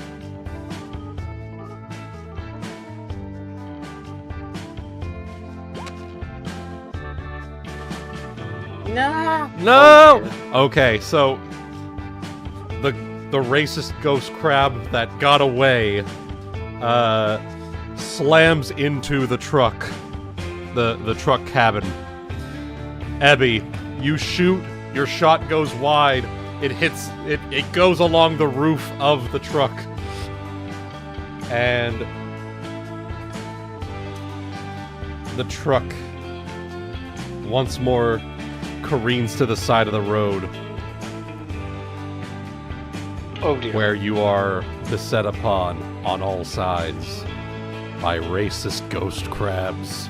No. No! Okay, so the racist ghost crab that got away slams into the truck, the truck cabin. Ebby, you shoot, your shot goes wide, it goes along the roof of the truck. And the truck once more careens to the side of the road. Oh dear. Where you are beset upon on all sides by racist ghost crabs.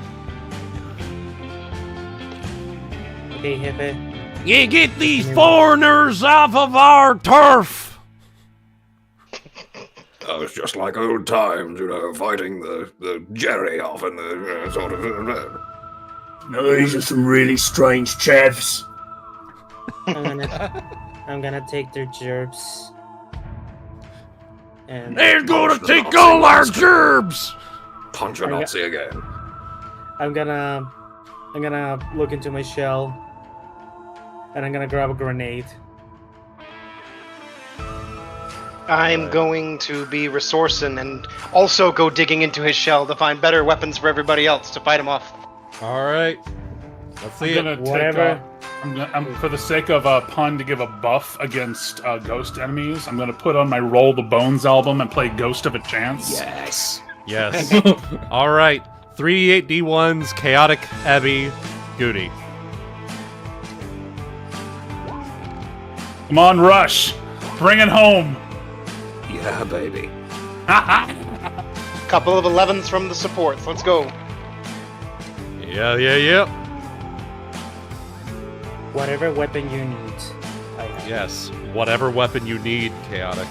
Okay, hippie. You get these foreigners off of our turf! Oh, it's just like old times, fighting the Jerry off in the sort of... No, these are some really strange chavs. I'm gonna take their gerbs. And They're gonna take all our gerbs! Punch a Nazi again. I'm gonna look into my shell, and I'm gonna grab a grenade. I'm going to be resourcing and also go digging into his shell to find better weapons for everybody else to fight him off. Alright. Let's see I'm gonna it. Whatever. I'm for the sake of a pun to give a buff against ghost enemies, I'm gonna put on my Roll the Bones album and play Ghost of a Chance. Yes. Yes. Alright. 3d8 d1s, Chaotic, Ebby, Goody. Come on, Rush! Bring it home! Yeah, baby. Couple of 11s from the supports. Let's go. Yeah. Whatever weapon you need, I have. Yes. Whatever weapon you need, Chaotic.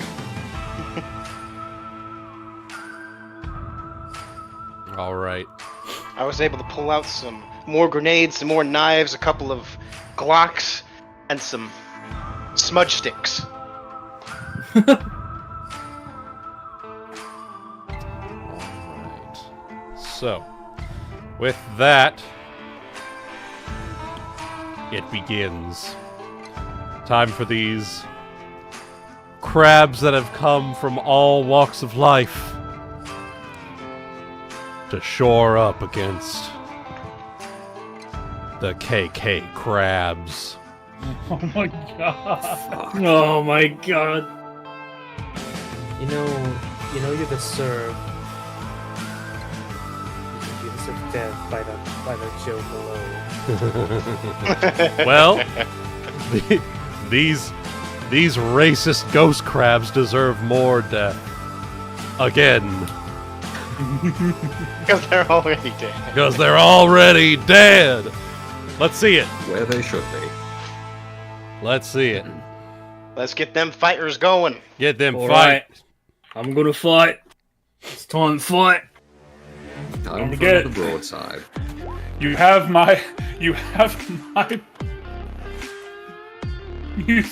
Alright. I was able to pull out some more grenades, some more knives, a couple of Glocks, and some smudge sticks. Alright. So, with that, it begins. Time for these crabs that have come from all walks of life to shore up against the KK crabs. Oh my god. Oh my god. You know you deserve. You deserve death by that joke alone. Well, these racist ghost crabs deserve more death. Again. Because they're already dead. Because they're already dead. Let's see it. Where they should be. Let's see it. Let's get them fighters going. Get them All fight. right. I'm gonna fight. It's time to fight. Time for get the it. broadside. You have my music. You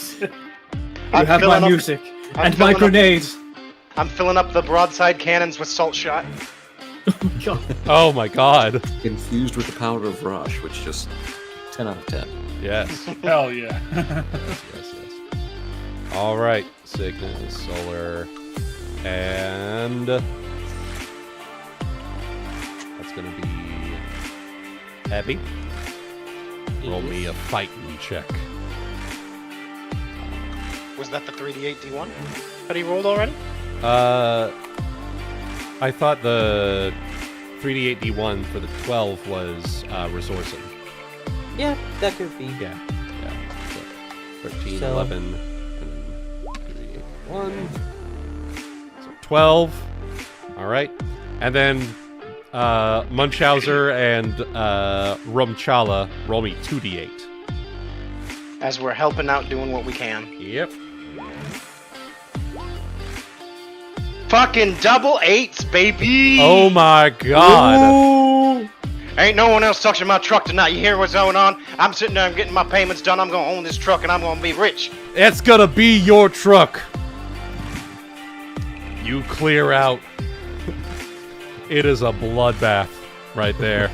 have my music and my grenades. I'm filling up the broadside cannons with salt shot. God. Oh my god. Infused with the power of Rush, which just 10 out of 10. Yes. Hell yeah. Yes. All right, Cygnus, Solar, and that's gonna be Ebby. Roll me a fighting check. Was that the 3d8 d1 that he rolled already? I thought the 3d8 d1 for the 12 was resourcing. Yeah, that could be. Yeah. So 13, So- 11, and 3, 8, 1. So 12. All right. And then Munchauser and Rhum Chela roll me 2d8. As we're helping out doing what we can. Yep. Fucking double eights, baby! Oh my god. Ain't no one else touching my truck tonight. You hear what's going on? I'm sitting there, I'm getting my payments done. I'm gonna own this truck and I'm gonna be rich. It's gonna be your truck. You clear out. It is a bloodbath right there.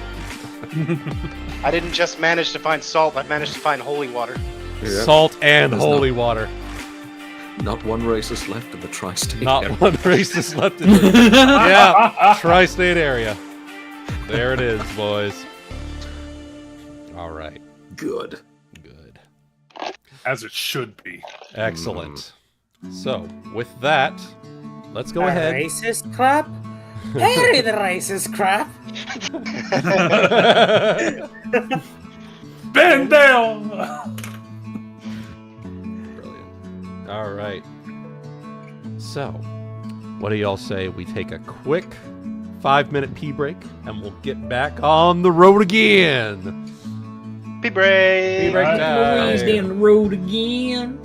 I didn't just manage to find salt, I managed to find holy water. Yeah. Salt and There's holy no- water. Not one racist left in the tri-state Not area. one racist left in the yeah, tri-state area. There it is, boys. All right. Good. Good. As it should be. Excellent. So, with that, let's go ahead. Racist crap? Harry the racist crap! Bend down! Brilliant. All right. So, what do y'all say we take a quick 5-minute pee break and we'll get back on the road again? Be brave! Pee break Boys time. down the road again.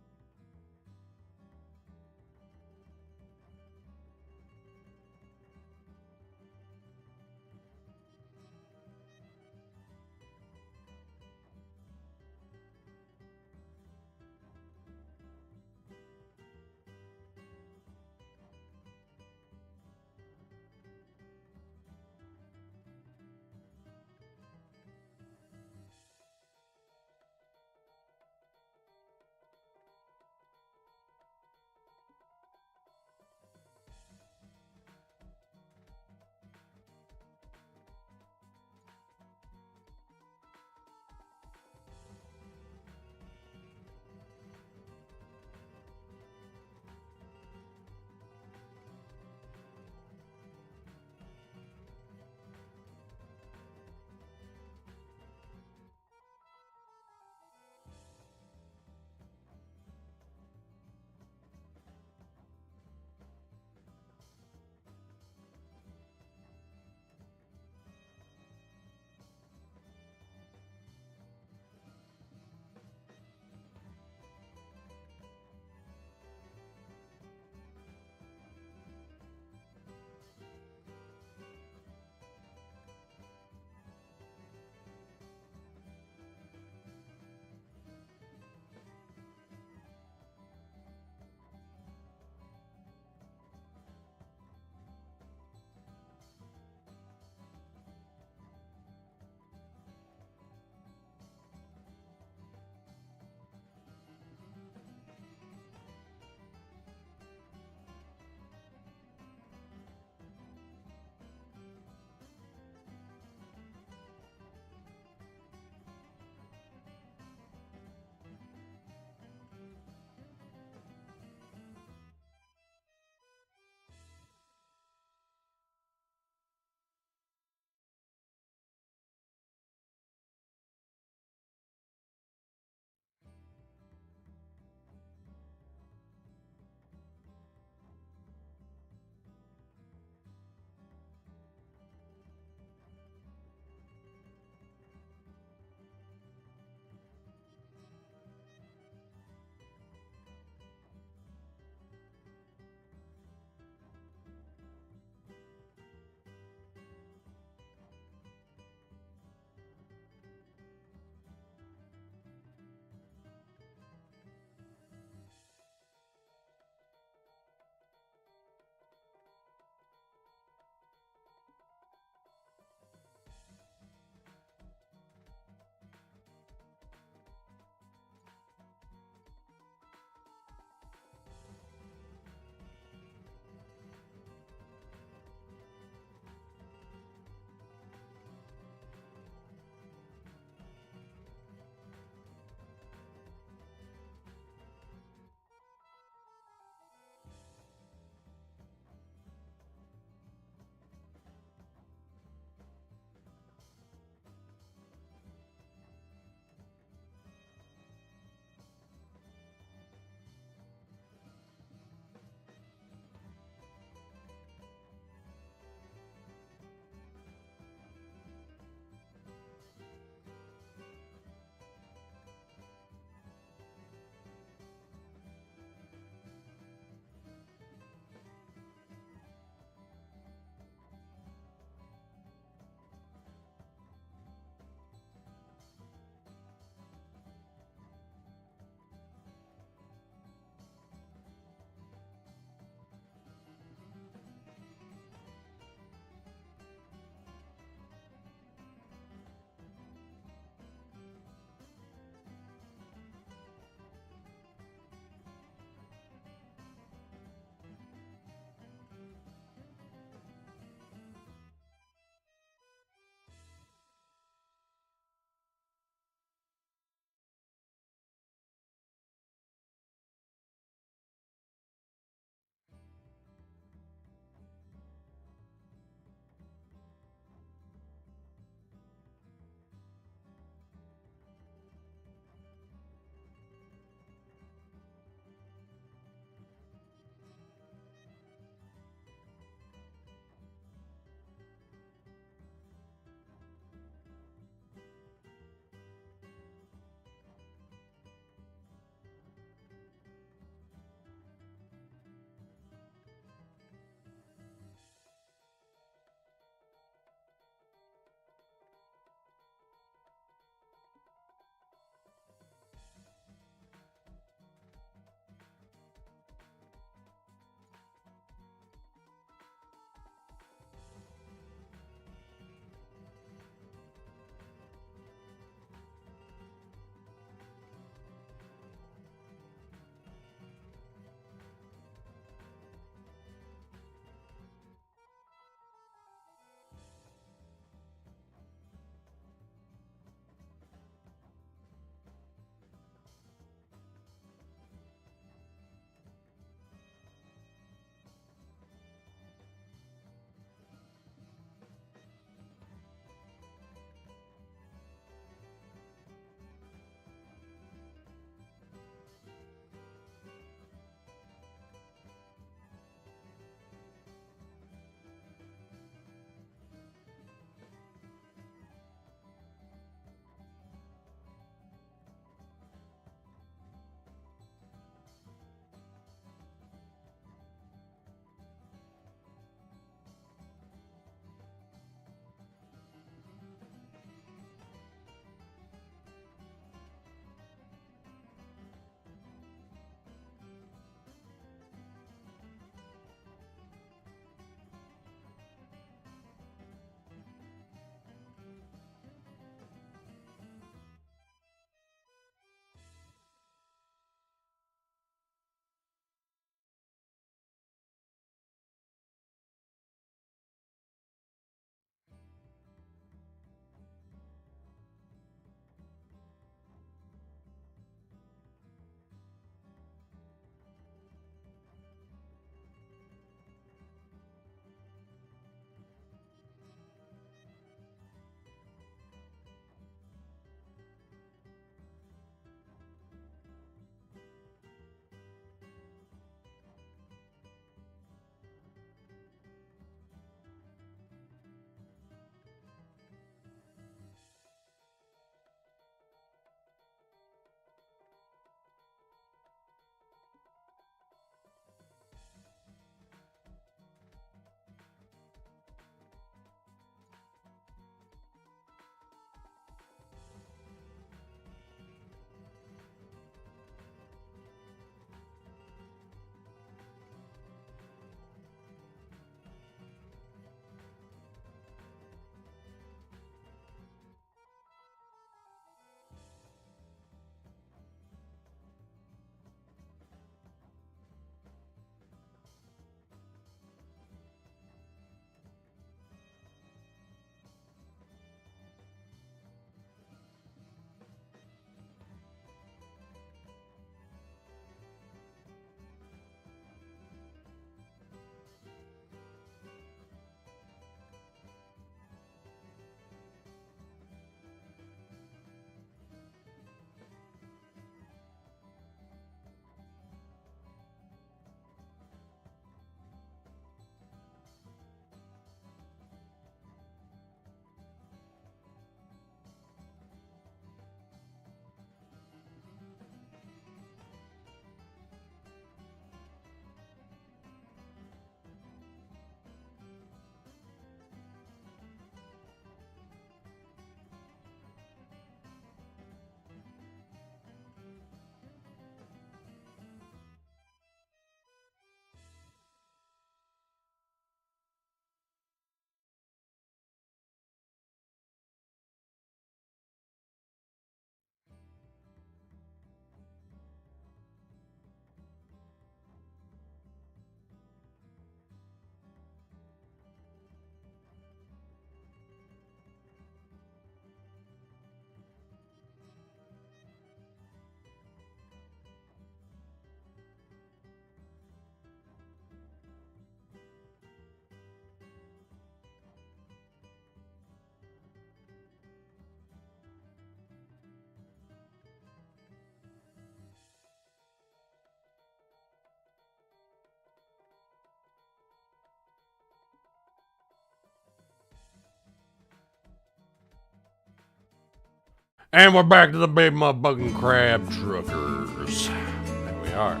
And we're back to the big motherfucking crab truckers. There we are.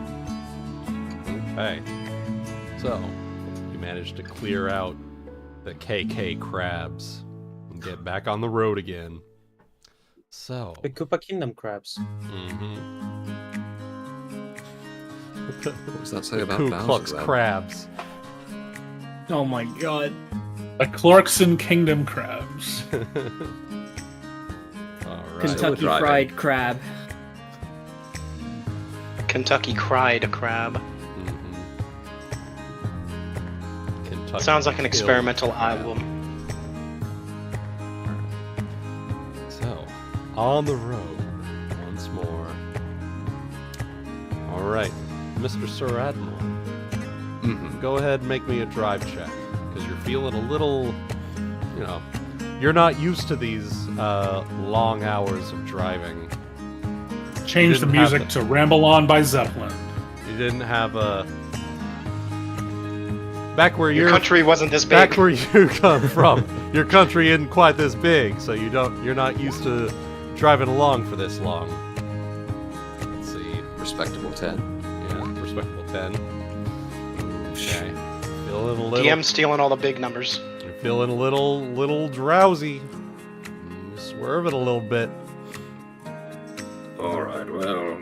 Okay. So, we managed to clear out the KK crabs and get back on the road again. So. The Koopa Kingdom crabs. What does that say about Ku Bowser, Klux then? crabs. Oh my god. The Clarkson Kingdom crabs. Alright. Kentucky driving. fried crab. Kentucky cried crab. Kentucky Sounds like an killed experimental crab. album. So, on the road once more. Alright, Mr. Sir Admiral. Go ahead and make me a drive check. Because you're feeling a little, you know, you're not used to these long hours of driving. Change the didn't have music the- to Ramble On by Zeppelin. You didn't have a... Back where Your you're... country wasn't this big. Back where you come from, your country isn't quite this big, so you're not used to driving along for this long. Let's see. Respectable 10. Yeah, respectable 10. Okay. Feeling a little... DM stealing all the big numbers. You're feeling a little drowsy. Swerving a little bit. Alright, well,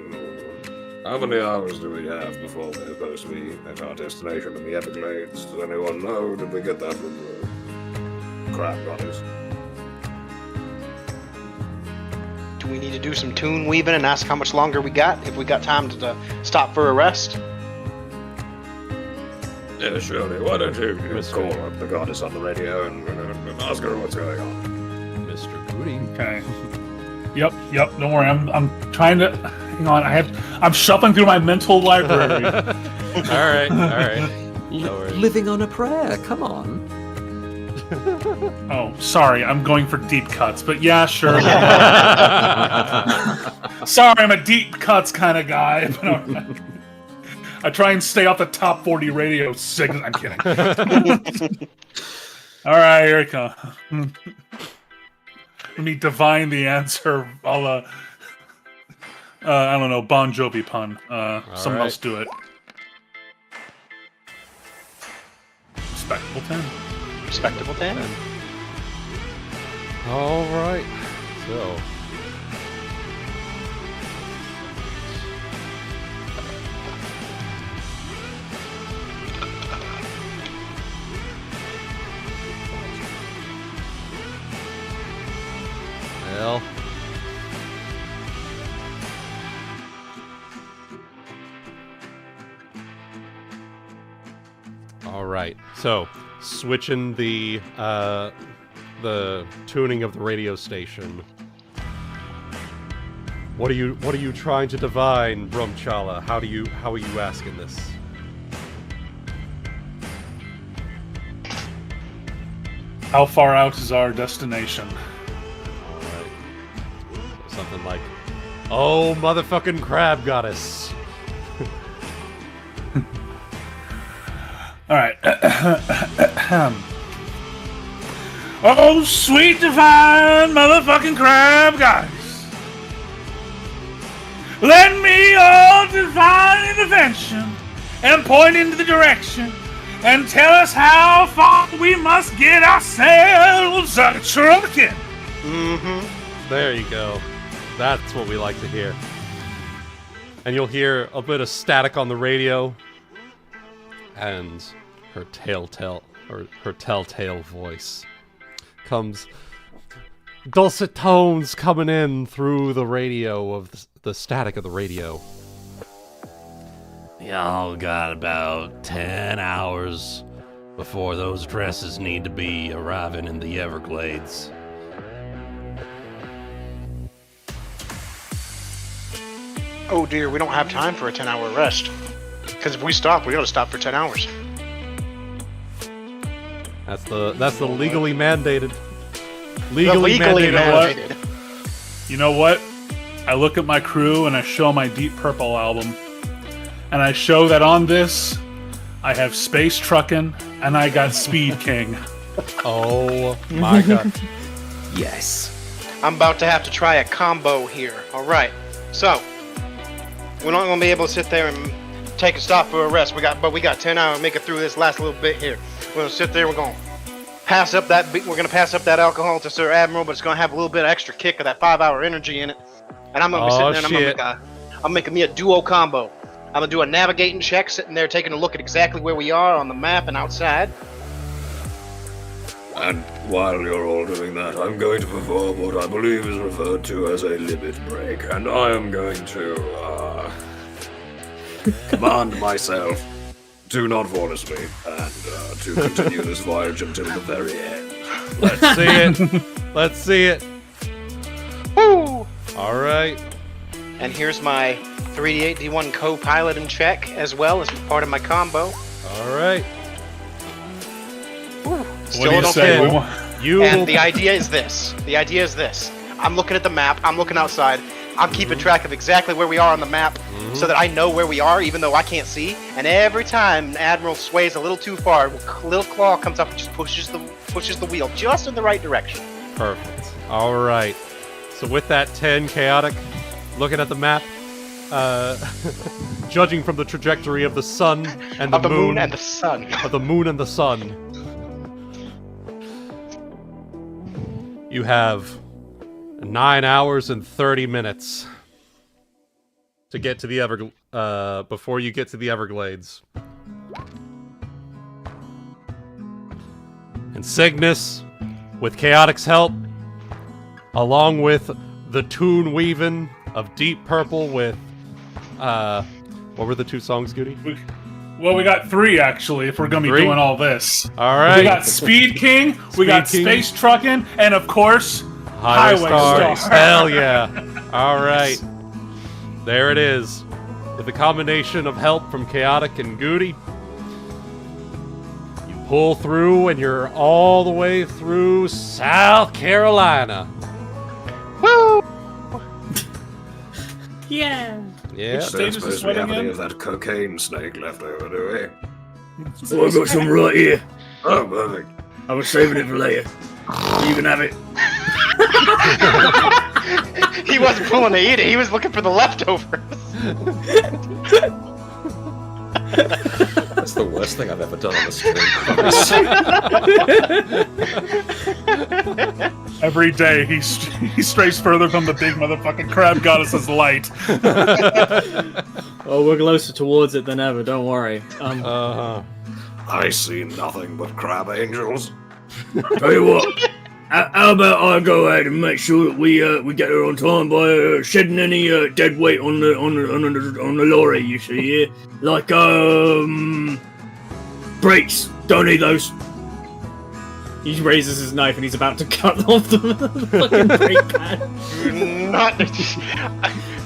how many hours do we have before we're supposed to be at our destination in the Everglades? Does anyone know? Did we get that from the crab goddess? Do we need to do some tune weaving and ask how much longer we got? If we got time to stop for a rest? Yeah, surely. Why don't you Mr. call up the goddess on the radio and ask her what's going on? Mr. Goody. Okay. Yep. Don't worry. I'm trying to. Hang on. I'm shuffling through my mental library. Alright. No worries. Living on a prayer, come on. Oh, sorry. I'm going for deep cuts, but yeah, sure. Sorry, I'm a deep cuts kind of guy. But all right. I try and stay off the top 40 radio signals. I'm kidding. All right, here it comes. Let me divine the answer. I don't know, Bon Jovi pun. Someone right. else do it. Respectable 10. Respectable 10. Alright. So. Well. Alright. So, switching the tuning of the radio station. What are you trying to divine, Rhum Chela? How are you asking this? How far out is our destination? Alright. So something like, oh, motherfucking crab goddess. All right. Oh, sweet divine motherfucking crab guys. Lend me your divine intervention and point into the direction and tell us how far we must get ourselves a truckin'. There you go. That's what we like to hear. And you'll hear a bit of static on the radio. And her telltale voice comes, dulcet tones coming in through the radio of the static of the radio. Y'all got about 10 hours before those dresses need to be arriving in the Everglades. Oh dear, we don't have time for a 10-hour rest. Because if we stop, we gotta stop for 10 hours. That's the legally mandated. Legally mandated. You know what? I look at my crew and I show my Deep Purple album. And I show that on this, I have Space Truckin' and I got Speed King. Oh my god. Yes. I'm about to have to try a combo here. All right. So we're not gonna be able to sit there and take a stop for a rest. We got 10 hours to make it through this last little bit here. We're gonna sit there. We're gonna pass up that. We're gonna pass up that alcohol to Sir Admiral, but it's gonna have a little bit of extra kick of that 5-hour energy in it. And I'm gonna be sitting there and I'm making me a duo combo. I'm gonna do a navigating check, sitting there taking a look at exactly where we are on the map and outside. And while you're all doing that, I'm going to perform what I believe is referred to as a limit break, and I am going to, command myself to not fall asleep and, to continue this voyage until the very end. Let's see it. Let's see it. Woo! All right. And here's my 3D8D1 co-pilot and check as well as part of my combo. All right. Still What do you don't say? fit. We want- And the idea is this. I'm looking at the map. I'm looking outside. I'm keeping track of exactly where we are on the map so that I know where we are, even though I can't see. And every time Admiral sways a little too far, a little claw comes up and just pushes the wheel just in the right direction. Perfect. All right. So with that 10 chaotic, looking at the map, judging from the trajectory of the sun and Of the moon moon and the sun. of the moon and the sun, you have 9 hours and 30 minutes to get to the before you get to the Everglades. And Cygnus, with Chaotic's help, along with the Tuneweaver of Deep Purple with, what were the 2 songs, Goody? Well, we got 3 actually. If we're gonna be 3? doing all this, All right. we got Speed King, we got Speed King. Space Truckin', and of course, Highway Highway Stars. Star. Hell yeah. All right. There it is. With a combination of help from Chaotic and Goody, you pull through and you're all the way through South Carolina. Woo! Yeah. Yeah. Which I don't Status is suppose we sweating have any in? of that cocaine snake left over, do we? Oh, I've got some right here. Oh, perfect. I was saving it for later. You can have it. He wasn't pulling to eat it. He was looking for the leftovers. That's the worst thing I've ever done on the stream. every day he strays further from the big motherfucking crab goddess's light. Oh, we're closer towards it than ever. Don't worry. I see nothing but crab angels. Tell you what, how about I go ahead and make sure that we get there on time by shedding any dead weight on the lorry. You see, yeah, like brakes. Don't need those. He raises his knife and he's about to cut off the fucking brake pad.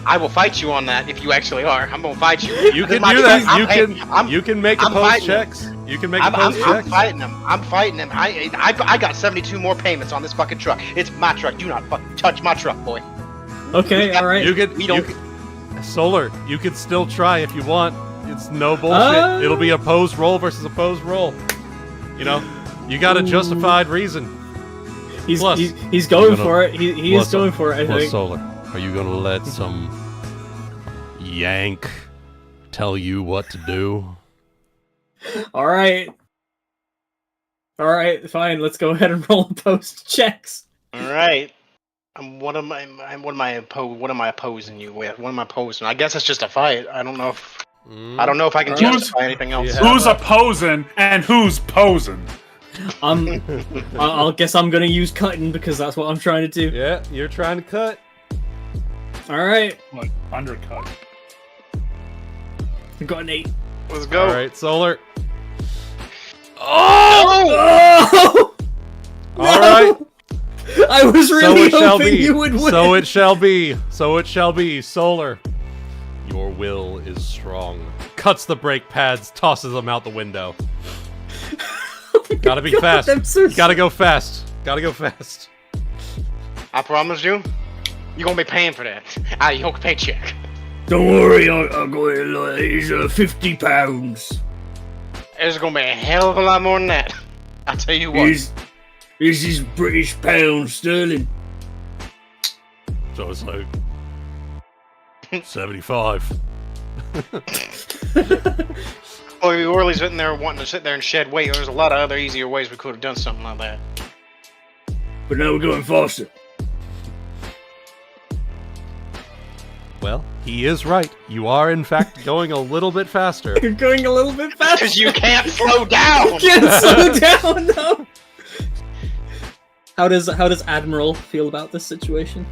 I will fight you on that if you actually are. I'm gonna fight you. You can do that. You can make I'm opposed fighting checks. You can make I'm opposed checks. fighting him. I'm fighting him. I got 72 more payments on this fucking truck. It's my truck. Do not fucking touch my truck, boy. Okay, all right. You can. We don't- Solar. You can still try if you want. It's no bullshit. It'll be opposed roll versus opposed roll. You know, you got a justified reason. He's Plus, he's going gonna- for it. He is going for it. I Plus, think. Solar. Are you gonna let some yank tell you what to do? All right. All right, fine. Let's go ahead and roll opposed checks. All right. What am I opposing you with? What am I opposing? I guess it's just a fight. I don't know if I can justify anything else. Yeah. Who's opposing and who's posing? I'll guess I'm gonna use cutting because that's what I'm trying to do. Yeah, you're trying to cut. All right, Like undercut. I got an 8. Let's go. All right, Solar. Oh! All right. I was So really it shall hoping be. you would win. So it shall be. So it shall be. Solar. Your will is strong. Cuts the brake pads, tosses them out the window. Gotta be fast. I'm so Gotta go fast. Gotta go fast. I promise you, you're gonna be paying for that. Out of your paycheck. Don't worry, I got it. Like, it's £50. There's gonna be a hell of a lot more than that. I'll tell you what. This is British pound sterling. So it's like 75. Well, we were really sitting there wanting to sit there and shed weight. There's a lot of other easier ways we could have done something like that. But now we're going faster. Well, he is right. You are, in fact, going a little bit faster. You're going a little bit faster. Because you can't slow down! Can't slow down, no! How does Admiral feel about this situation?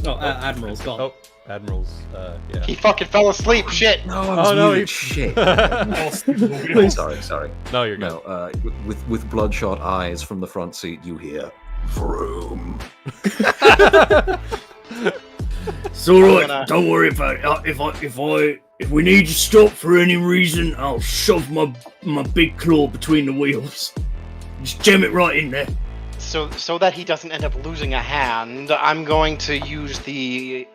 Oh, Admiral's gone. Oh, Admiral's, yeah. He fucking fell asleep, shit! No, Oh, no, he- shit. Sorry. No, you're good. No, with bloodshot eyes from the front seat, you hear Rhum. It's alright, gonna- don't worry about it. If we need to stop for any reason, I'll shove my big claw between the wheels. Just jam it right in there. So that he doesn't end up losing a hand, I'm going to use the...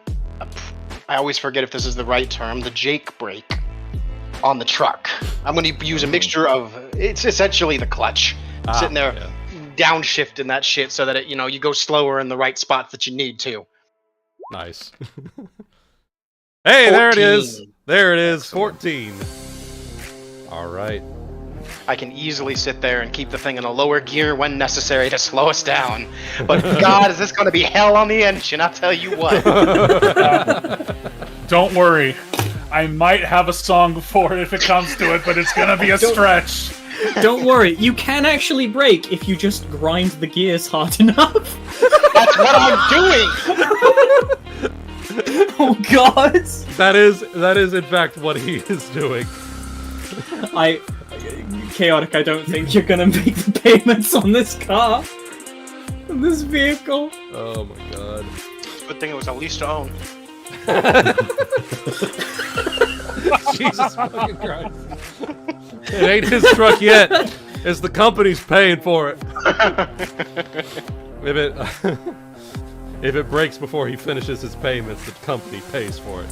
I always forget if this is the right term, the Jake brake on the truck. I'm going to use a mixture of... It's essentially the clutch. Sitting there, yeah. downshifting that shit so that it, you go slower in the right spots that you need to. Nice. Hey, there it is. 14. There it is, 14. All right. I can easily sit there and keep the thing in a lower gear when necessary to slow us down. But God, is this going to be hell on the engine, I'll tell you what. Don't worry. I might have a song for it if it comes to it, but it's gonna be a stretch. Don't worry, you can actually brake if you just grind the gears hard enough. That's what I'm doing! Oh god! That is in fact what he is doing. Chaotic, I don't think you're gonna make the payments on this car. On this vehicle. Oh my god. Good thing it was at least to own. Jesus fucking Christ. It ain't his truck yet. It's the company's paying for it. If it breaks before he finishes his payments, the company pays for it.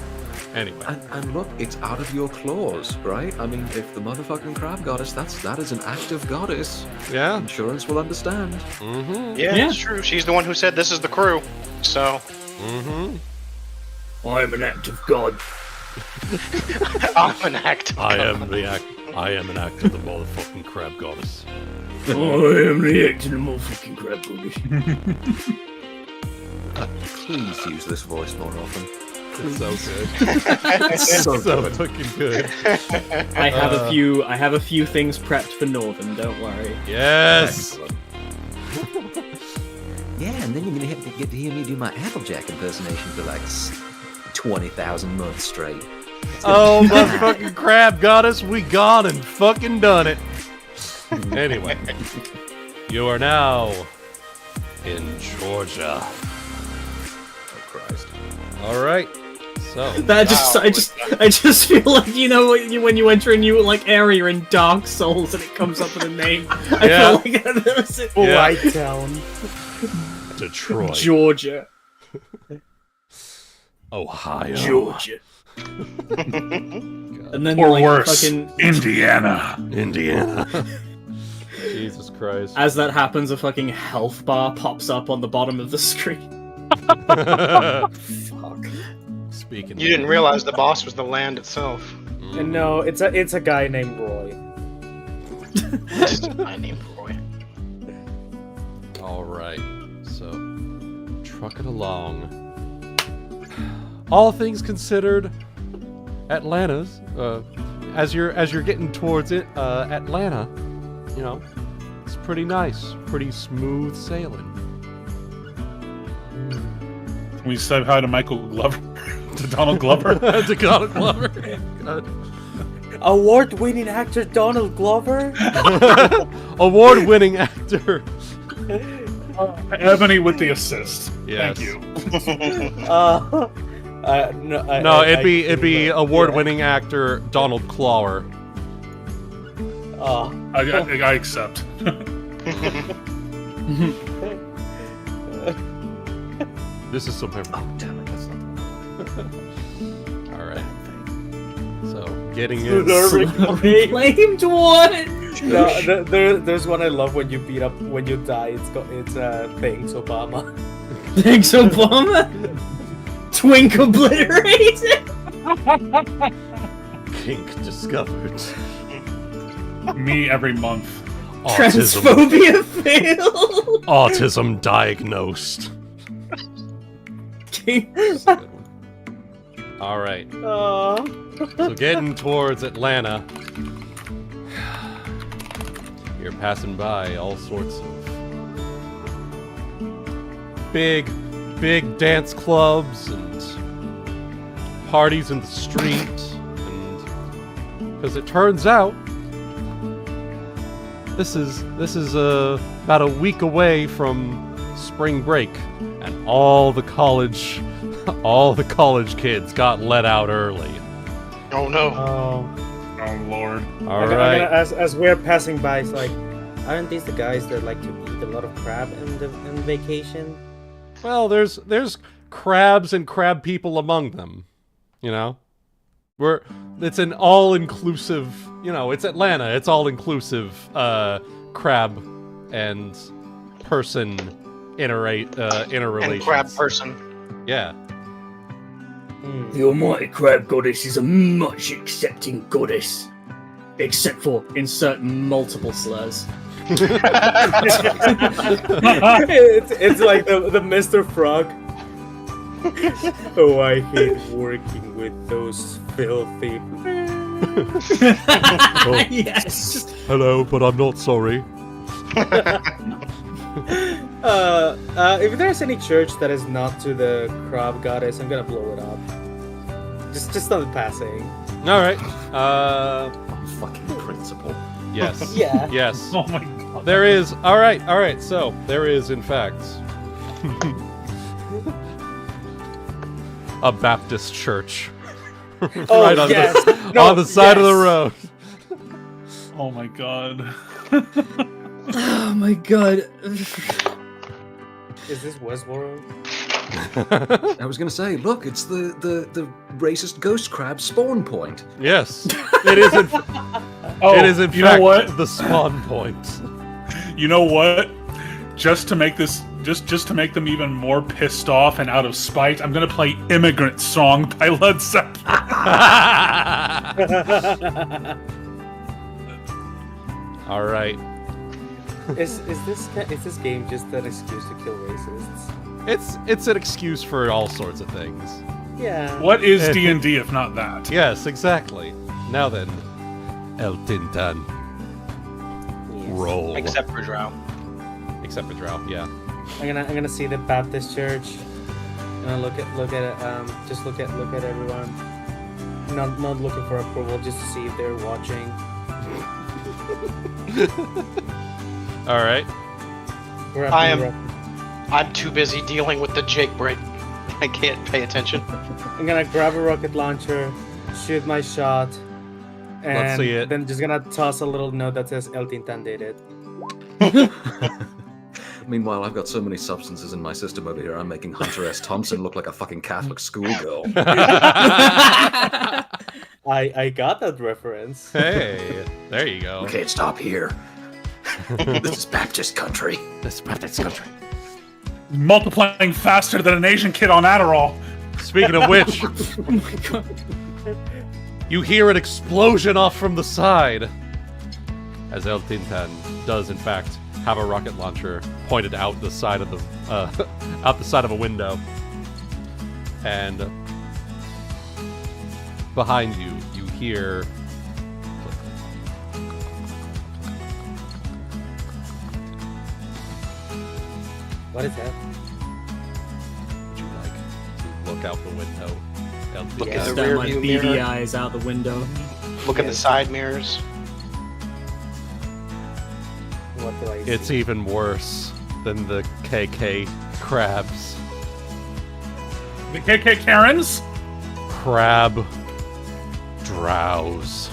Anyway. And look, it's out of your claws, right? I mean, if the motherfucking crab goddess, that is an active goddess. Yeah? Insurance will understand. Mm-hmm. Yeah, it's true. She's the one who said this is the crew. So, Mm-hmm. I am an active god. I'm an act. I am an act of the motherfucking crab goddess. I am the acting motherfucking crab goddess. Please use this voice more often. It's so good. It's so So good. fucking good. I have a few things prepped for Northern, don't worry. Yes! Yeah, and then you're gonna get to hear me do my Applejack impersonation for like 20,000 months straight. Oh, motherfucking crab goddess, we gone and fucking done it. Anyway, you are now in Georgia. Oh Christ! All right, so That just I just feel like when you enter a new like area in Dark Souls and it comes up with a name. I Yeah. feel like that's it. Yeah. White Town, Detroit, Georgia. Ohio, Georgia. And then Or like worse, fucking Indiana. Indiana. Jesus Christ. as that happens, a fucking health bar pops up on the bottom of the screen. Fuck. Speaking. You didn't realize the boss was the land itself. And no, it's a guy named Roy. This is my name, Roy. All right, so truck it along. All things considered, Atlanta's as you're getting towards it, Atlanta, it's pretty nice, pretty smooth sailing. We said hi to Michael Glover, to Donald Glover. To Donald Glover. Award-winning actor Donald Glover. Award-winning actor. Ebony with the assist. Yes. Thank you. No, it'd be award-winning actor Donald Clawer. I accept. This is some pepper. Oh damn it! That's not. All right. So getting in. Flamed one. No, there's one I love when you beat up when you die. It's thanks Obama. Thanks, Obama. Twink obliterated. Kink discovered. Me every month. Autism. Transphobia failed. Autism diagnosed. All right. So getting towards Atlanta. You're passing by all sorts of big dance clubs and parties in the street, and because it turns out this is about a week away from spring break, and all the college kids got let out early. Oh no. Oh. Oh lord. All right. As we're passing by, it's like, aren't these the guys that like to eat a lot of crab in vacation? Well, there's crabs and crab people among them, you know. It's an all-inclusive, you know. It's Atlanta. It's all-inclusive crab and person interrelation. And crab person. Yeah. The almighty crab goddess is a much accepting goddess. Except for insert multiple slurs. it's like the Mr. Frog. Oh, I hate working with those filthy. Yes. Hello, but I'm not sorry. If there's any church that is not to the crab goddess, I'm gonna blow it up. Just on the passing. All right. On fucking principle. Yes. Yeah. Yes. Oh my god. There is. All right. So there is, in fact, a Baptist church right on the side of the road. Oh my god. Oh my god. Is this Westworld? I was going to say, look, it's the racist ghost crab spawn point. Yes, it is. It is in you fact know what? the spawn point. You know what? Just to make this, just to make them even more pissed off and out of spite, I'm gonna play "Immigrant Song" by Led Zeppelin. All right. Is this game just an excuse to kill racists? It's an excuse for all sorts of things. Yeah. What is D&D if not that? Yes, exactly. Now then, El Tintan. Roll. Except for Drow. Except for Drow, yeah. I'm gonna see the Baptist church. And I look at it. Just look at everyone. Not looking for approval, just to see if they're watching. All right. I'm too busy dealing with the Jake break. I can't pay attention. I'm gonna grab a rocket launcher, shoot my shot, and Let's see it. then just gonna toss a little note that says El Tintan did it. Meanwhile, I've got so many substances in my system over here, I'm making Hunter S. Thompson look like a fucking Catholic schoolgirl. I got that reference. Hey, there you go. We can't stop here. This is Baptist country. This Baptist country. Multiplying faster than an Asian kid on Adderall. Speaking of which, you hear an explosion off from the side as El Tintan does, in fact, have a rocket launcher pointed out the side of the out the side of a window, and behind you, you hear. What is that? Would you like to look out the window? El Look Tintan? at the Stand rear my view beady mirror. eyes out the window. Look at the side mirrors. What do I see? It's even worse than the KK crabs. The KK Karens? Crab drows.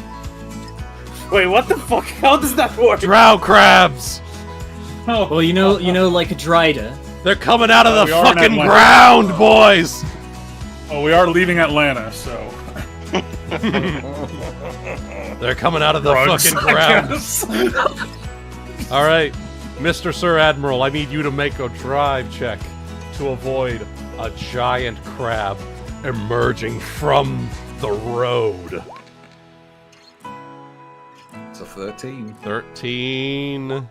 Wait, what the fuck? How does that work? Drow crabs! Oh, Well, you know, like a Dryda. They're coming out of the We are in fucking Atlanta. ground, boys! we are leaving Atlanta, so They're coming out of the Drugs, fucking I ground. guess. All right, Mr. Sir Admiral, I need you to make a drive check to avoid a giant crab emerging from the road. It's a 13. 13.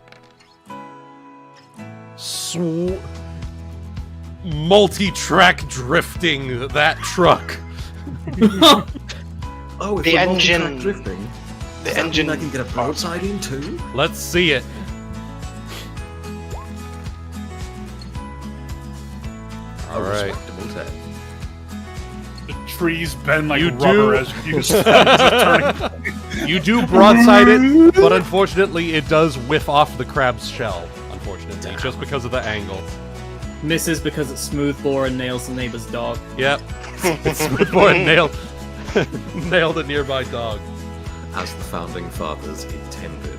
Multi-track drifting that truck. Oh, if The we're engine- multi-track drifting, The does that engine. mean I can get a broadside in too? Let's see it. All right. Respectable 10. The trees bend like You rubber do- as you use them as a turning point. You do broadside it, but unfortunately it does whiff off the crab's shell, unfortunately, just because of the angle. Misses because it's smoothbore and nails the neighbor's dog. Yep. Smoothbore nailed a nearby dog. As the founding fathers intended.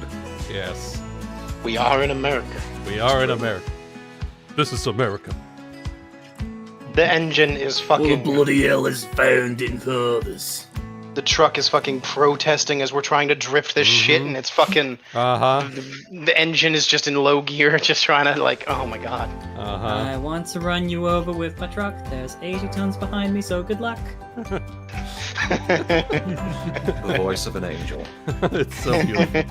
Yes. We are in America. We are in America. This is America. The engine is What the fucking. bloody hell is founding fathers? The truck is fucking protesting as we're trying to drift this shit, and it's fucking. Uh-huh. The engine is just in low gear, just trying to, like, oh my god. Uh-huh. I want to run you over with my truck. There's 80 tons behind me, so good luck. The voice of an angel. It's so beautiful.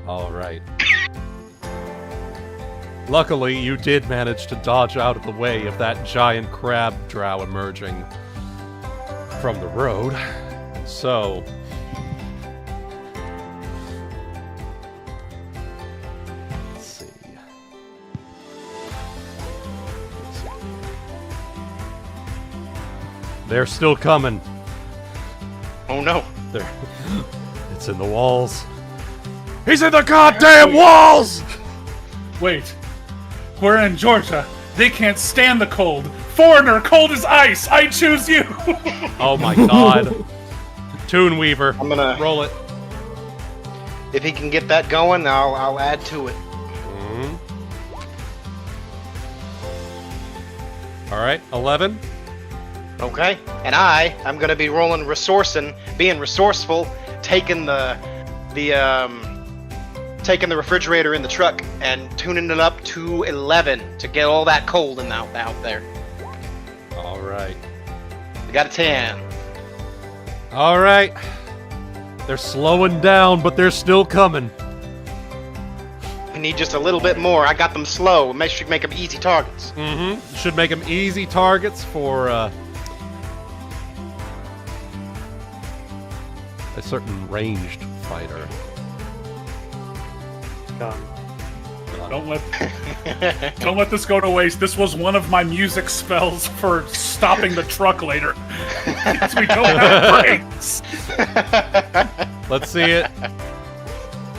All right. Luckily, you did manage to dodge out of the way of that giant crab drow emerging from the road. So... Let's see. They're still coming. Oh no. They're... It's in the walls. He's in the goddamn walls! Wait, we're in Georgia. They can't stand the cold. Foreigner, cold as ice. I choose you. Oh my god. Tuneweaver. I'm gonna. Roll it. If he can get that going, I'll add to it. Alright, 11. Okay? And I'm gonna be rolling resourcing, being resourceful, taking the refrigerator in the truck and tuning it up to 11 to get all that cold and out there. Alright. I got a 10. Alright. They're slowing down, but they're still coming. I need just a little bit more. I got them slow. Make sure you make them easy targets. Mm-hmm. Should make them easy targets for, a certain ranged fighter. Don't let this go to waste. This was one of my music spells for stopping the truck later. Because we don't have brakes. Let's see it.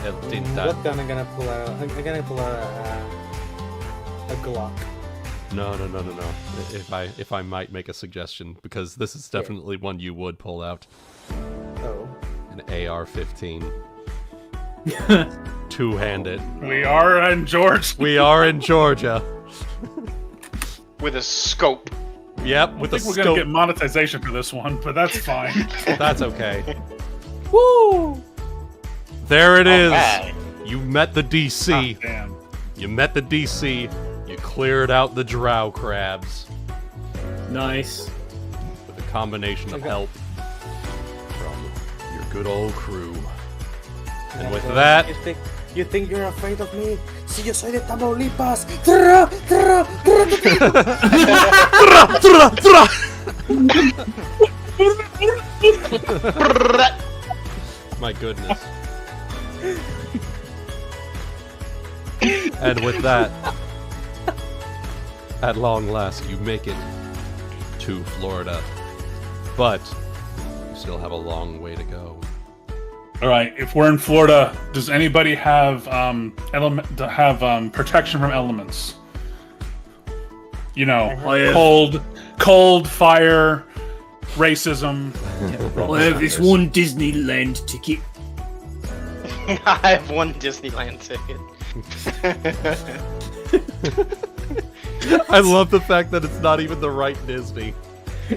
El Tintan. What gun I'm gonna pull out? I'm gonna pull out a Glock. No. If I might make a suggestion, because this is definitely one you would pull out. Oh. An AR-15. Two-handed. We are in Georgia. We are in Georgia. With a scope. Yep, with I a think we're scope. gonna get monetization for this one, but that's fine. That's okay. Woo! There it is. Alright. You met the DC. God damn. You met the DC. You cleared out the drow crabs Nice. with a combination of help from your good old crew. And with that, You think you're afraid of me? Si yo soy de Tamaulipas. Tra, tra, my goodness. And with that, at long last, you make it to Florida. But you still have a long way to go. All right. If we're in Florida, does anybody have protection from elements? You know, I have- cold, fire, racism. I have this one Disneyland ticket. I have one Disneyland ticket. I love the fact that it's not even the right Disney.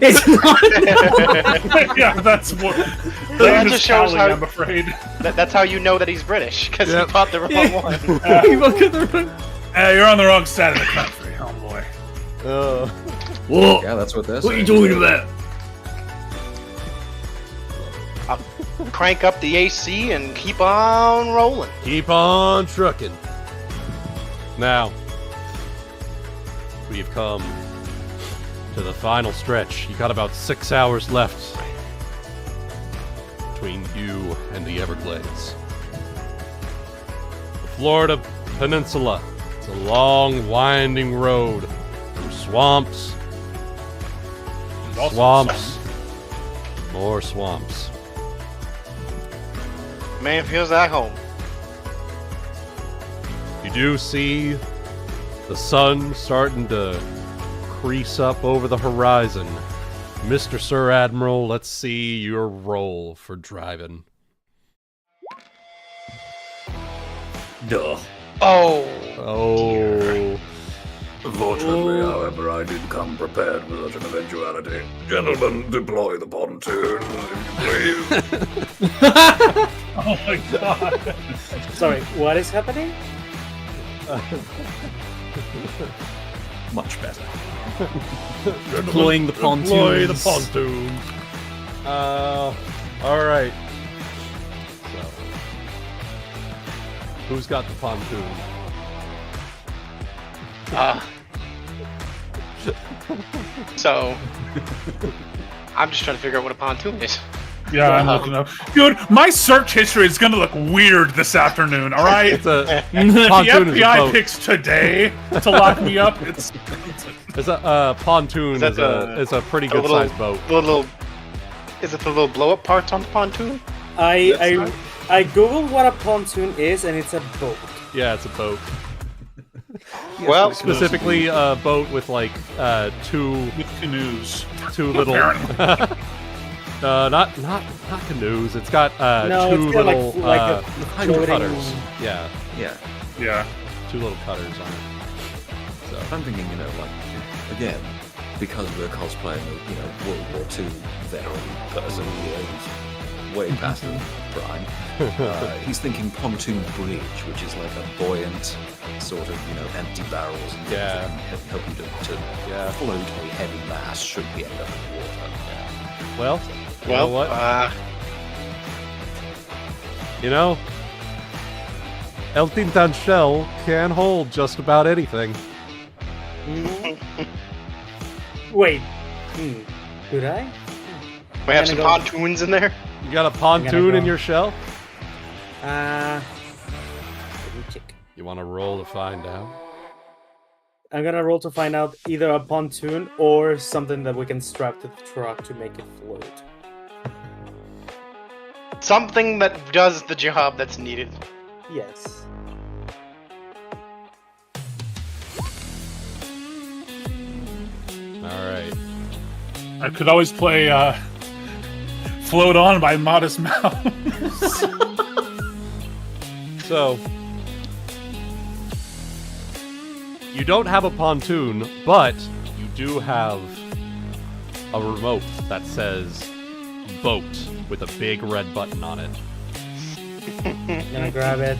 It's not. Yeah, that's what. That That just shows how- I'm afraid. That's how you know that he's British, because Yep. he bought the wrong one. You look at the wrong- Hey, you're on the wrong side of the country, oh boy. What? Yeah, that's what they're What are you saying. talking about? Crank up the AC and keep on rolling. Keep on trucking. Now, we've come to the final stretch. You got about 6 hours left between you and the Everglades. The Florida Peninsula. It's a long, winding road through swamps, There's also swamps, more swamps. Man feels like home. You do see the sun starting to crease up over the horizon. Mr. Sir Admiral, let's see your roll for driving. Duh. Oh, Oh. Unfortunately, however, I did come prepared for such an eventuality. Gentlemen, deploy the pontoon, if you please. Oh my god. Sorry, what is happening? Much better. Deploying the pontoons. Deploy the pontoon. Alright. So, who's got the pontoon? so I'm just trying to figure out what a pontoon is. Yeah, I'm looking up. Dude, my search history is gonna look weird this afternoon, alright? It's a The pontoon is a FBI boat. picks today to lock me up. It's It's a pontoon Is is that a pretty a good little- sized boat. Is it the little blow up parts on the pontoon? I googled what a pontoon is, and it's a boat. Yeah, it's a boat. Well, Specifically a boat with like two with canoes. little not canoes. It's got No, two it's got little like a two floating- cutters. Yeah, Yeah. Yeah. two little cutters on it. So I'm thinking, like, again, because we're cosplaying a, World War II veteran person here who's way past the prime, he's thinking pontoon bridge, which is like a buoyant sort of, empty barrels and things Yeah. that can help you to yeah. float a heavy mass should we end up in water. Well, you know what? You know, El Tintan shell can hold just about anything. Wait. Could I? we have gonna some go- pontoons in there. You got a pontoon go. in your shell? Let me check. You want to roll to find out? I'm gonna roll to find out either a pontoon or something that we can strap to the truck to make it float. Something that does the job that's needed. Yes. All right. I could always play Float On by Modest Mouse. So, you don't have a pontoon, but you do have a remote that says boat with a big red button on it. Gonna grab it.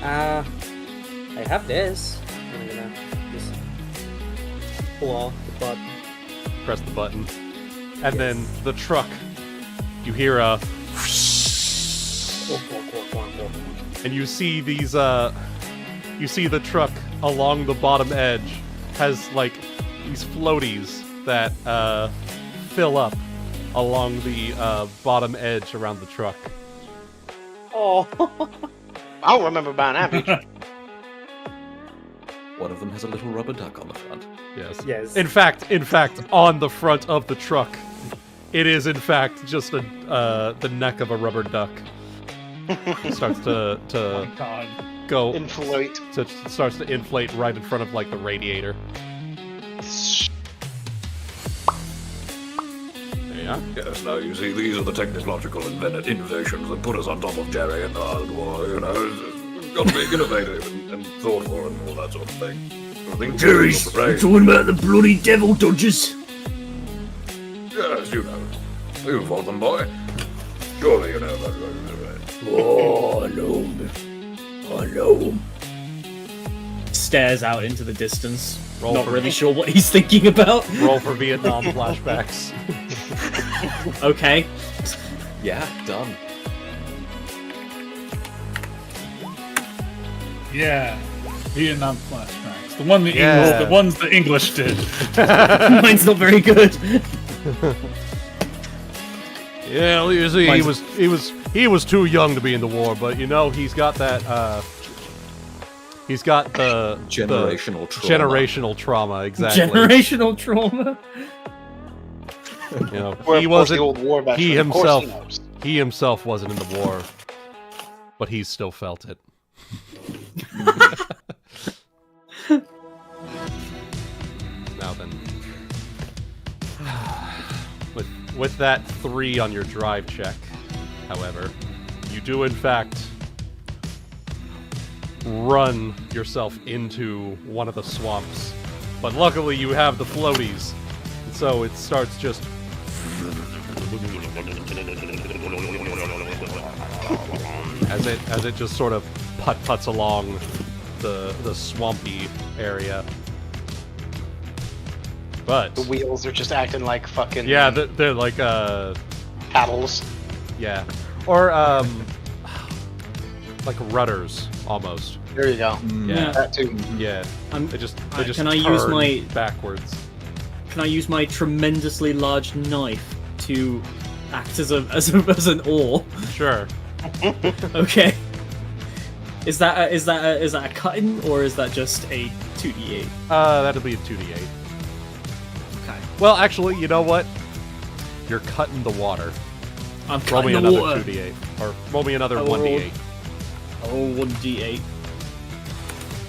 I have this. I'm gonna just pull off the button. Press the button. And then the truck, you hear a... And you see these, you see the truck along the bottom edge has, like, these floaties that, fill up along the, bottom edge around the truck. Oh. I don't remember buying that feature. One of them has a little rubber duck on the front. Yes. Yes. In fact, on the front of the truck, it is in fact just the neck of a rubber duck. It starts to God. go, Inflate. starts to inflate right in front of like the radiator. There you are. Yes, now you see, these are the technological innovations that put us on top of Jerry in the Hard War, Got to be innovative and thoughtful and all that sort of thing. Jerry's talking about the bloody devil dodgers. Yes, you know. You fought them, boy. Surely you know that. Oh, I know him. I know him. Stares out into the distance. Roll Not for really sure what he's thinking about. Roll for Vietnam flashbacks. Okay. Yeah, done. Yeah. Vietnam flashbacks. The one Yeah. the ones the English did. Mine's not very good. Yeah, you see, he was too young to be in the war, but you know he's got that. He's got the Generational trauma. Generational trauma, exactly. Generational trauma. You know, Or, he of course, wasn't. the old war veteran. He Of course himself. he knows. He himself wasn't in the war, but he still felt it. Now then, with that 3 on your drive check, however, you do in fact run yourself into one of the swamps. But luckily you have the floaties, so it starts just as it just sort of putt-putts along the swampy area. But The wheels are just acting like fucking yeah, they're like paddles. yeah, or like rudders almost. There you go. Yeah, That too. yeah. They just can I use turn my- backwards? Can I use my tremendously large knife to act as an oar? Sure. Okay. Is that a cut-in or is that just a 2d8? That'll be a 2d8. Okay. Well, actually, you know what? You're cutting the water. I'm Roll me cutting the another water. 2d8, or roll me another I will 1d8. Oh, 1d8.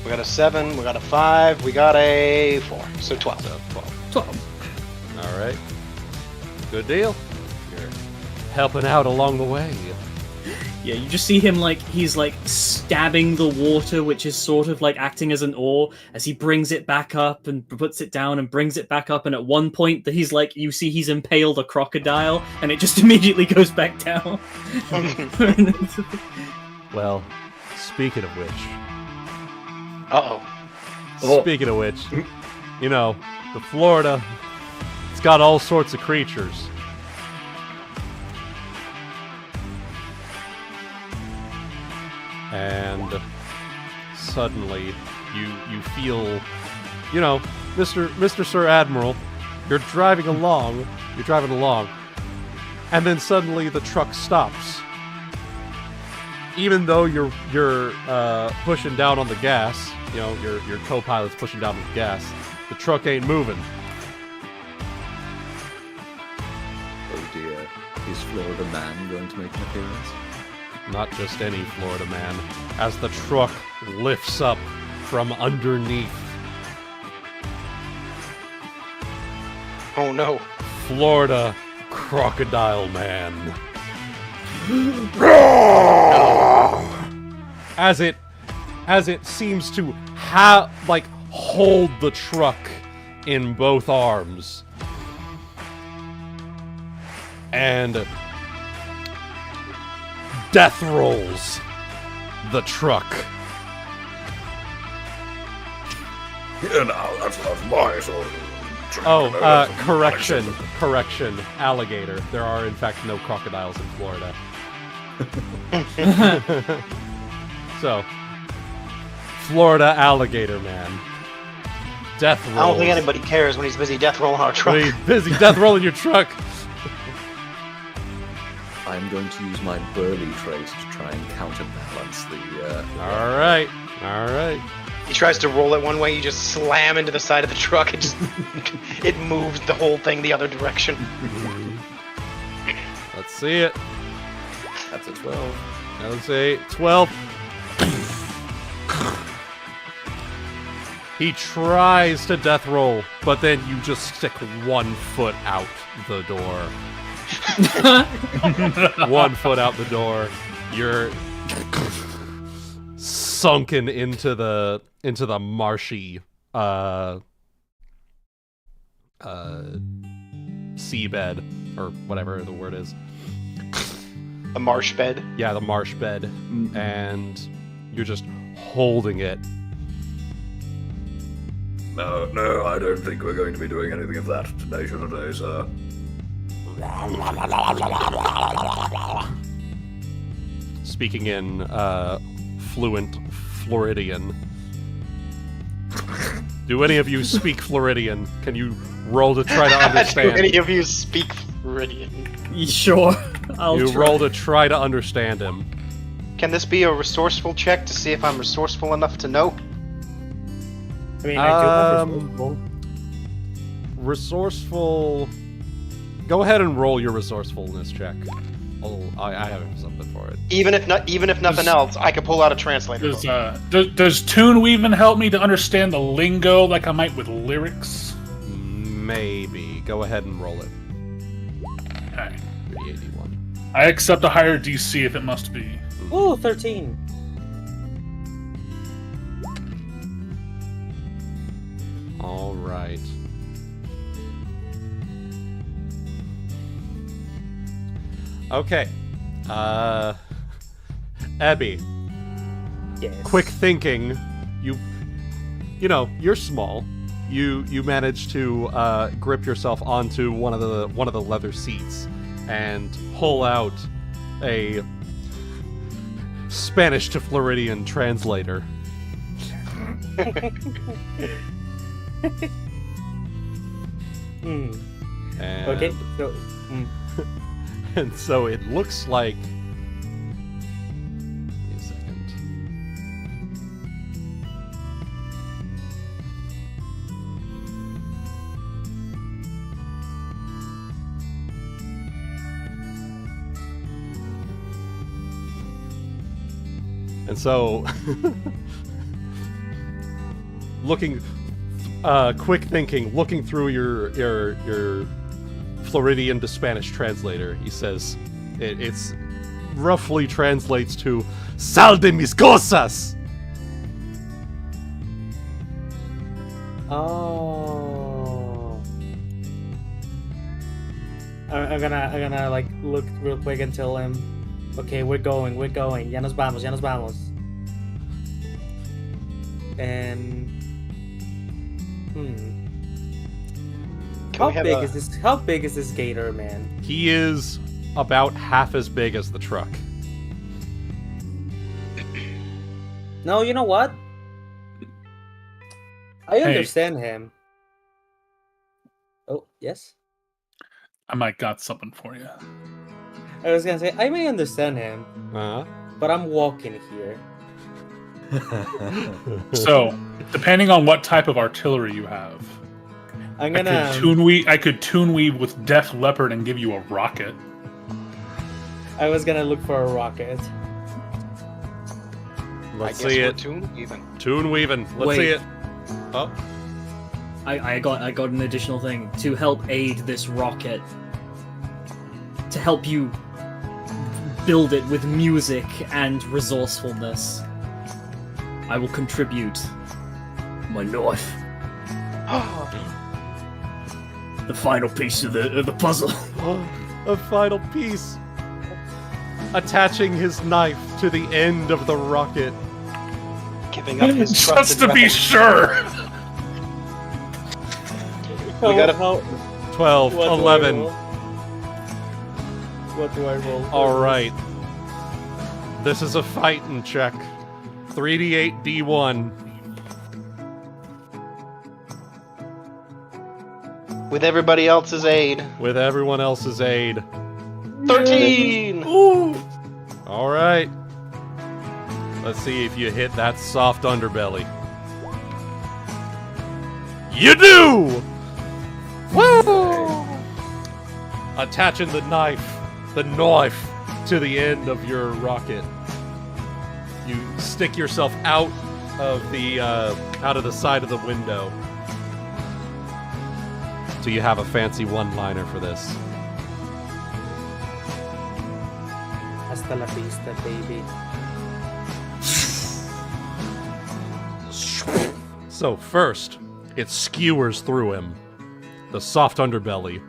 We got a 7, we got a 5, we got a 4. So 12. So 12. 12. All right. Good deal. You're helping out along the way. Yeah, you just see him he's stabbing the water, which is sort of like acting as an oar, as he brings it back up and puts it down and brings it back up, and at one point that he's he's impaled a crocodile, and it just immediately goes back down. Well, speaking of which, Uh-oh. speaking of which, you know, the Florida, it's got all sorts of creatures. And suddenly, you feel, you know, Mr. Sir Admiral, you're driving along, and then suddenly the truck stops. Even though you're pushing down on the gas, you know, your co-pilot's pushing down on the gas, the truck ain't moving. Oh dear. Is Florida Man going to make an appearance? Not just any Florida man, as the truck lifts up from underneath. Oh no. Florida Crocodile Man. As it seems to hold the truck in both arms. And death rolls the truck. Yeah, no, that's not my sort of trick, Oh, you know, that's correction, alligator. There are in fact no crocodiles in Florida. So, Florida Alligator Man. Death rolls. I don't think anybody cares when he's busy death rolling our truck. When he's busy death rolling your truck. I'm going to use my burly trait to try and counterbalance the. All right. He tries to roll it one way, you just slam into the side of the truck. It just it moves the whole thing the other direction. Let's see it. That's a 12. Now let's see 12. He tries to death roll, but then you just stick 1 foot out the door. 1 foot out the door. You're sunken into the marshy seabed, or whatever the word is. A marsh bed. Yeah, the marsh bed, and you're just holding it. No, I don't think we're going to be doing anything of that today, sir. Speaking in fluent Floridian. Do any of you speak Floridian? Can you roll to try to understand? Do any of you speak Floridian? Sure. I'll You try. roll to try to understand him. Can this be a resourceful check to see if I'm resourceful enough to know? I mean, I do have resourceful. Resourceful. Go ahead and roll your resourcefulness check. I have something for it. Even if nothing else, I could pull out a translator. Does Tuneweaver help me to understand the lingo like I might with lyrics? Maybe. Go ahead and roll it. Okay. 381. I accept a higher DC if it must be. Ooh, 13. All right. Okay. Ebby, Yes. quick thinking. You're small. You manage to grip yourself onto one of the leather seats and pull out a Spanish to Floridian translator. Hmm. And, Okay. So. And so it looks like. Give me a second. And so, quick thinking, looking through your Floridian to Spanish translator, he says, it's roughly translates to "Sal de mis cosas." Oh. I'm gonna like look real quick and tell him, okay, we're going. Ya nos vamos. And Can we have a- How big is this gator, man? He is about half as big as the truck. No, you know what? I Hey. understand him. Oh, yes? I might got something for you. I was gonna say, I may understand him, Uh-huh. but I'm walking here. So, depending on what type of artillery you have, I'm I gonna. could Tuneweave with Def Leopard and give you a rocket. I was gonna look for a rocket. Let's I guess see we're it. Tune Weaving. Let's Wait. see it. Oh, I got an additional thing to help aid this rocket. To help you build it with music and resourcefulness. I will contribute my knife. The final piece of the puzzle. a final piece. Attaching his knife to the end of the rocket. Giving up his Just trusted to be weapon. sure. We gotta- 12, what do I 11. roll? What do I roll? All right. This is a fighting check. 3d8 d1. With everybody else's aid. With everyone else's aid. 13! All right. Let's see if you hit that soft underbelly. You do! Woo! Attaching the knife to the end of your rocket. You stick yourself out of the side of the window. So you have a fancy one-liner for this. Hasta la vista, baby. So first, It skewers through him, the soft underbelly.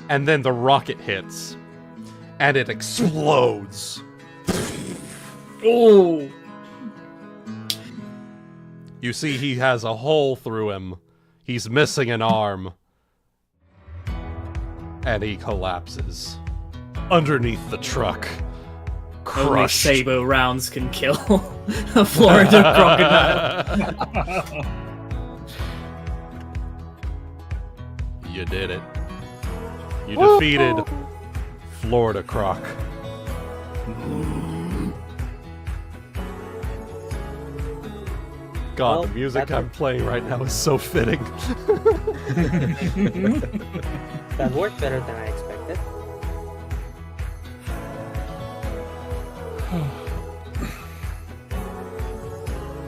And then the rocket hits, and it explodes. Oh! You see he has a hole through him. He's missing an arm. And he collapses. Underneath the truck. Only Crushed. Sabo rounds can kill a Florida crocodile. You did it. You defeated Florida Croc. God, Well, the music that- I'm playing right now is so fitting. That worked better than I expected.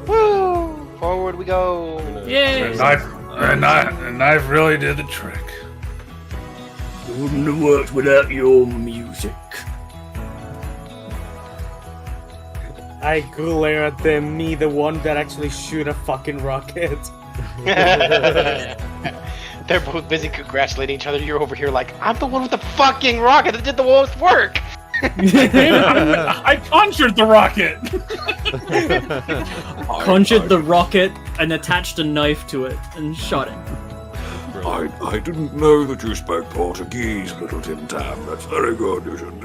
Woo! Forward we go. Yay! The knife really did the trick. It wouldn't have worked without your music. I glare at them, me, the one that actually shoot a fucking rocket. They're both busy congratulating each other. You're over here like, I'm the one with the fucking rocket that did the most work. I conjured the rocket. Conjured the rocket and attached a knife to it and shot it. I didn't know that you spoke Portuguese, little Tintan. That's very good. You should,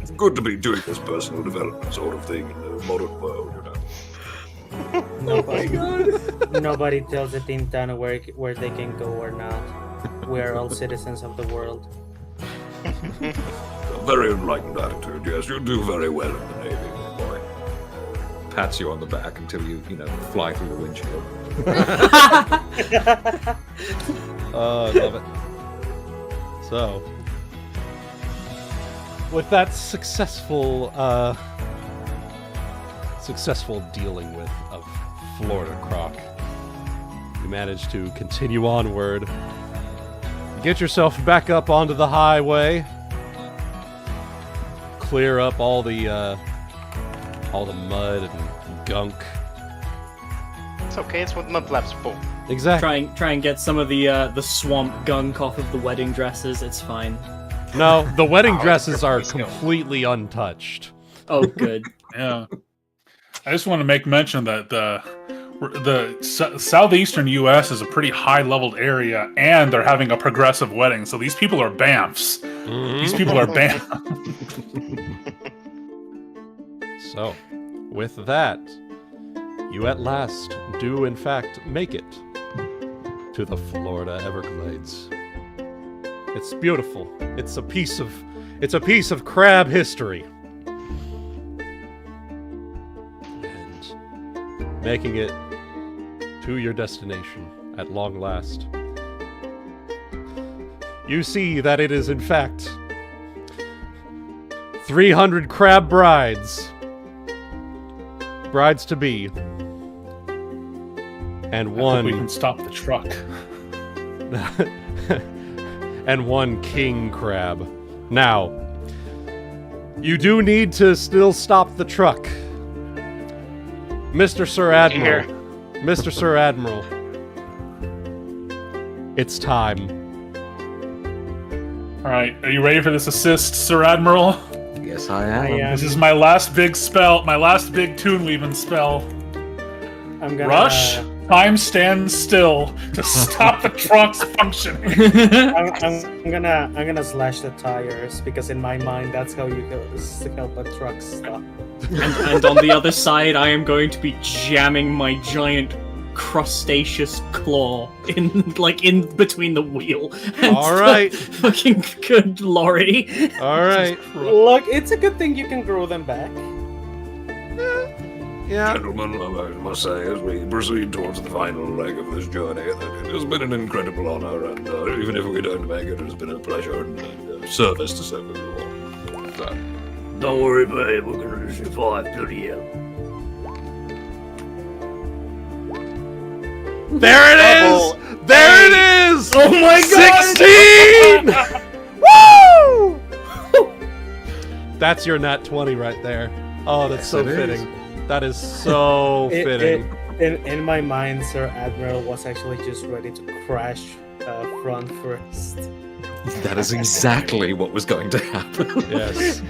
it's good to be doing this personal development sort of thing in the modern world, Nobody tells the Tintan where they can go or not. We are all citizens of the world. A very enlightened attitude, yes. You do very well in the Navy, little boy. Pats you on the back until you fly through the windshield. Oh, I love it. So, with that successful dealing with of Florida Croc, you manage to continue onward, get yourself back up onto the highway, clear up all the mud and gunk. It's okay, it's what mud flaps are for. Exactly. Try and get some of the swamp gunk off of the wedding dresses. It's fine. No, the wedding Oh, dresses are let's go. completely untouched. Oh, good. Yeah. I just want to make mention that the southeastern U.S. is a pretty high-leveled area, and they're having a progressive wedding. So these people are BAMFs. These people are BAMF. So, with that, you at last do in fact make it to the Florida Everglades. It's beautiful. It's a piece of crab history. And making it to your destination at long last, you see that it is in fact 300 crab brides to be, and We can one stop the truck. and one king crab. Now, you do need to still stop the truck, Mr. Sir Admiral. Mr. Sir Admiral, it's time. All right, are you ready for this assist, Sir Admiral? Yes, I am. This is my last big spell, my last big Tuneweaving spell. I'm gonna Rush. Time stands still to stop the truck's functioning. I'm gonna slash the tires because in my mind that's how you help a truck stop. And on the other side, I am going to be jamming my giant crustaceous claw in between the wheel. And All right. Fucking good lorry. All right. Look, it's a good thing you can grow them back. Yeah. Gentlemen, I must say, as we proceed towards the final leg of this journey, that it has been an incredible honor, and even if we don't make it, it has been a pleasure and service to serve you all. So, Don't worry about it, we're gonna survive bloody hell. There it is! There it is! Oh my god! 16! Woo! That's your nat 20 right there. Oh, that's so Yes, it is. fitting. That is so fitting. In my mind, Sir Admiral was actually just ready to crash front first. That is exactly what was going to happen. Yes.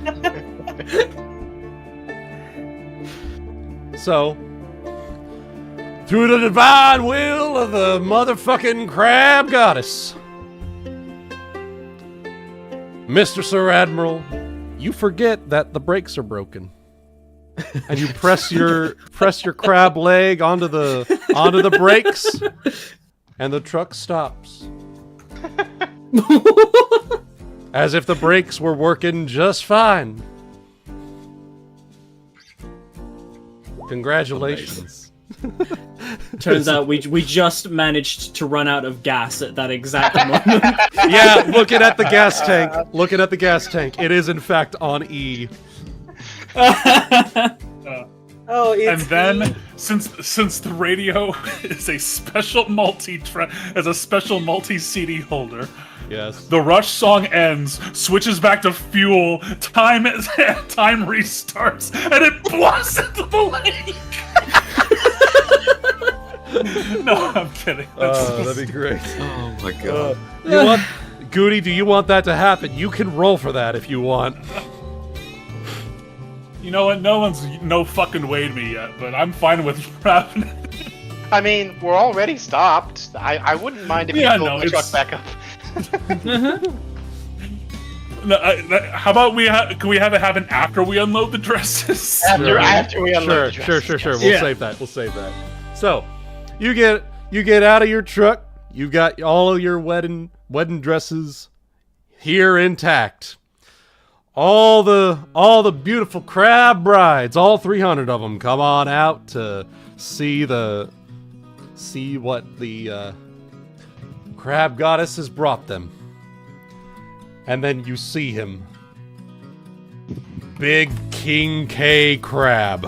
So, through the divine will of the motherfucking crab goddess, Mr. Sir Admiral, you forget that the brakes are broken. And you press your crab leg onto the brakes, and the truck stops. As if the brakes were working just fine. Congratulations. Turns out we just managed to run out of gas at that exact moment. Yeah, looking at the gas tank. Looking at the gas tank. It is in fact on E. Oh, And it's then, since the radio is a special multi-CD holder, Yes. the Rush song ends, switches back to fuel, time restarts, and it blows into the lake. No, I'm kidding. That'd be great. Oh my god. You want, Goody? Do you want that to happen? You can roll for that if you want. You know what? No one's fucking weighed me yet, but I'm fine with wrapping it. I mean, we're already stopped. I wouldn't mind if you Yeah, pulled no, the truck it's- back up. No, how about can we have it happen after we unload the dresses? After we unload the Sure. dress. We'll save that. So, you get out of your truck. You've got all of your wedding dresses here intact. All the beautiful crab brides, all 300 of them, come on out to see what the crab goddess has brought them. And then you see him. Big King K crab.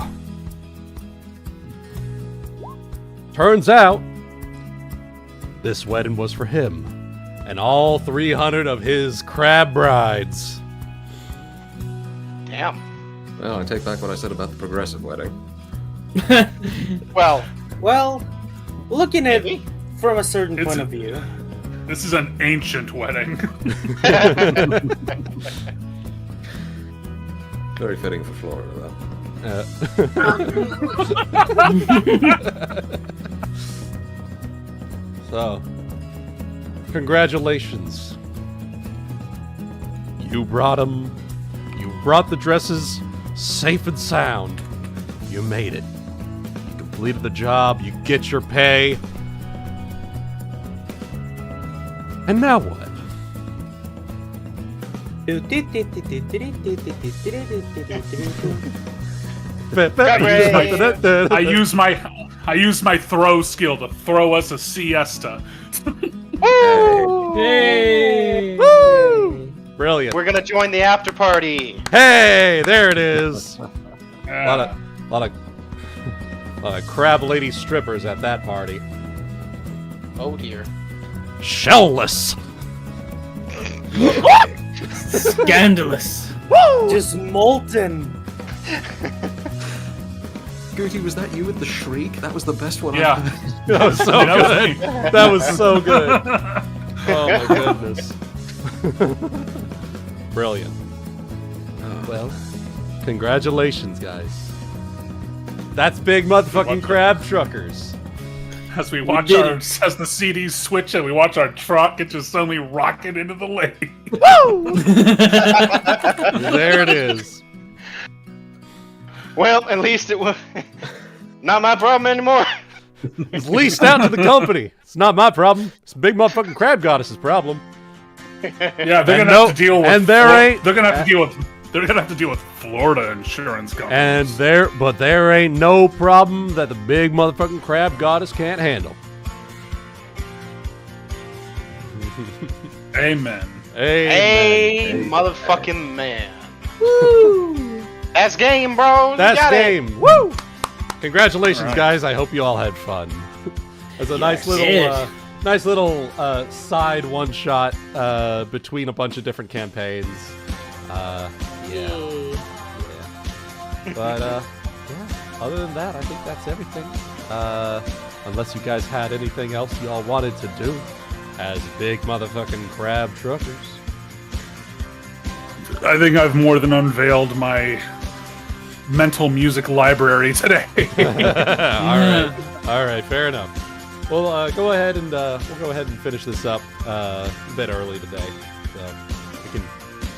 Turns out, this wedding was for him and all 300 of his crab brides. Damn. Well, I take back what I said about the progressive wedding. Well, Well, looking at maybe. from a certain It's point a- of view. This is an ancient wedding. Very fitting for Florida, though. So, congratulations. You brought them. You brought the dresses safe and sound. You made it. You completed the job. You get your pay. And now what? I use my throw skill to throw us a siesta. Hey! Woo! Brilliant. We're gonna join the after party. Hey, there it is. A Yeah. lot of crab lady strippers at that party. Oh dear. Shellless. Scandalous. Just molten. Gooty, was that you with the shriek? That was the best one Yeah. I've heard. That was so That was good. me. That was so good. Oh my goodness. Brilliant. Well, congratulations, guys. That's big motherfucking crab truckers. As we watch did as the CDs switch and we watch our truck, it just suddenly rocket into the lake. There it is. Well, at least it was not my problem anymore. It's leased out to the company. It's not my problem. It's big motherfucking crab goddess's problem. Yeah, they're And gonna have to deal with. and there ain't- They're gonna have to deal with. They're gonna have to deal with Florida insurance companies. And there ain't no problem that the big motherfucking crab goddess can't handle. Amen. Hey, Amen. motherfucking man. That's game, bro. You That's got it. game. Woo! Congratulations, All right. guys. I hope you all had fun. It's a nice little, side one shot between a bunch of different campaigns. Yeah. But yeah. Other than that, I think that's everything. unless you guys had anything else y'all wanted to do as big motherfucking crab truckers. I think I've more than unveiled my mental music library today. All right, fair enough. Well, go ahead and we'll go ahead and finish this up a bit early today, so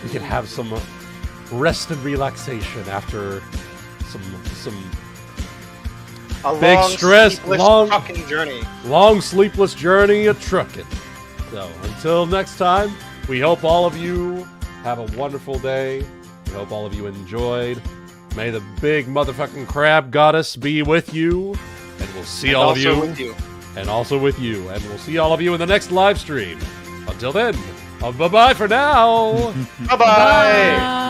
we can have some rest and relaxation after some A big long, stress, sleepless long trucking journey. long sleepless journey of trucking. So until next time, we hope all of you have a wonderful day. We hope all of you enjoyed. May the big motherfucking crab goddess be with you, and we'll see all of you. With you. And also with you. And we'll see all of you in the next live stream. Until then, bye-bye for now. Bye-bye.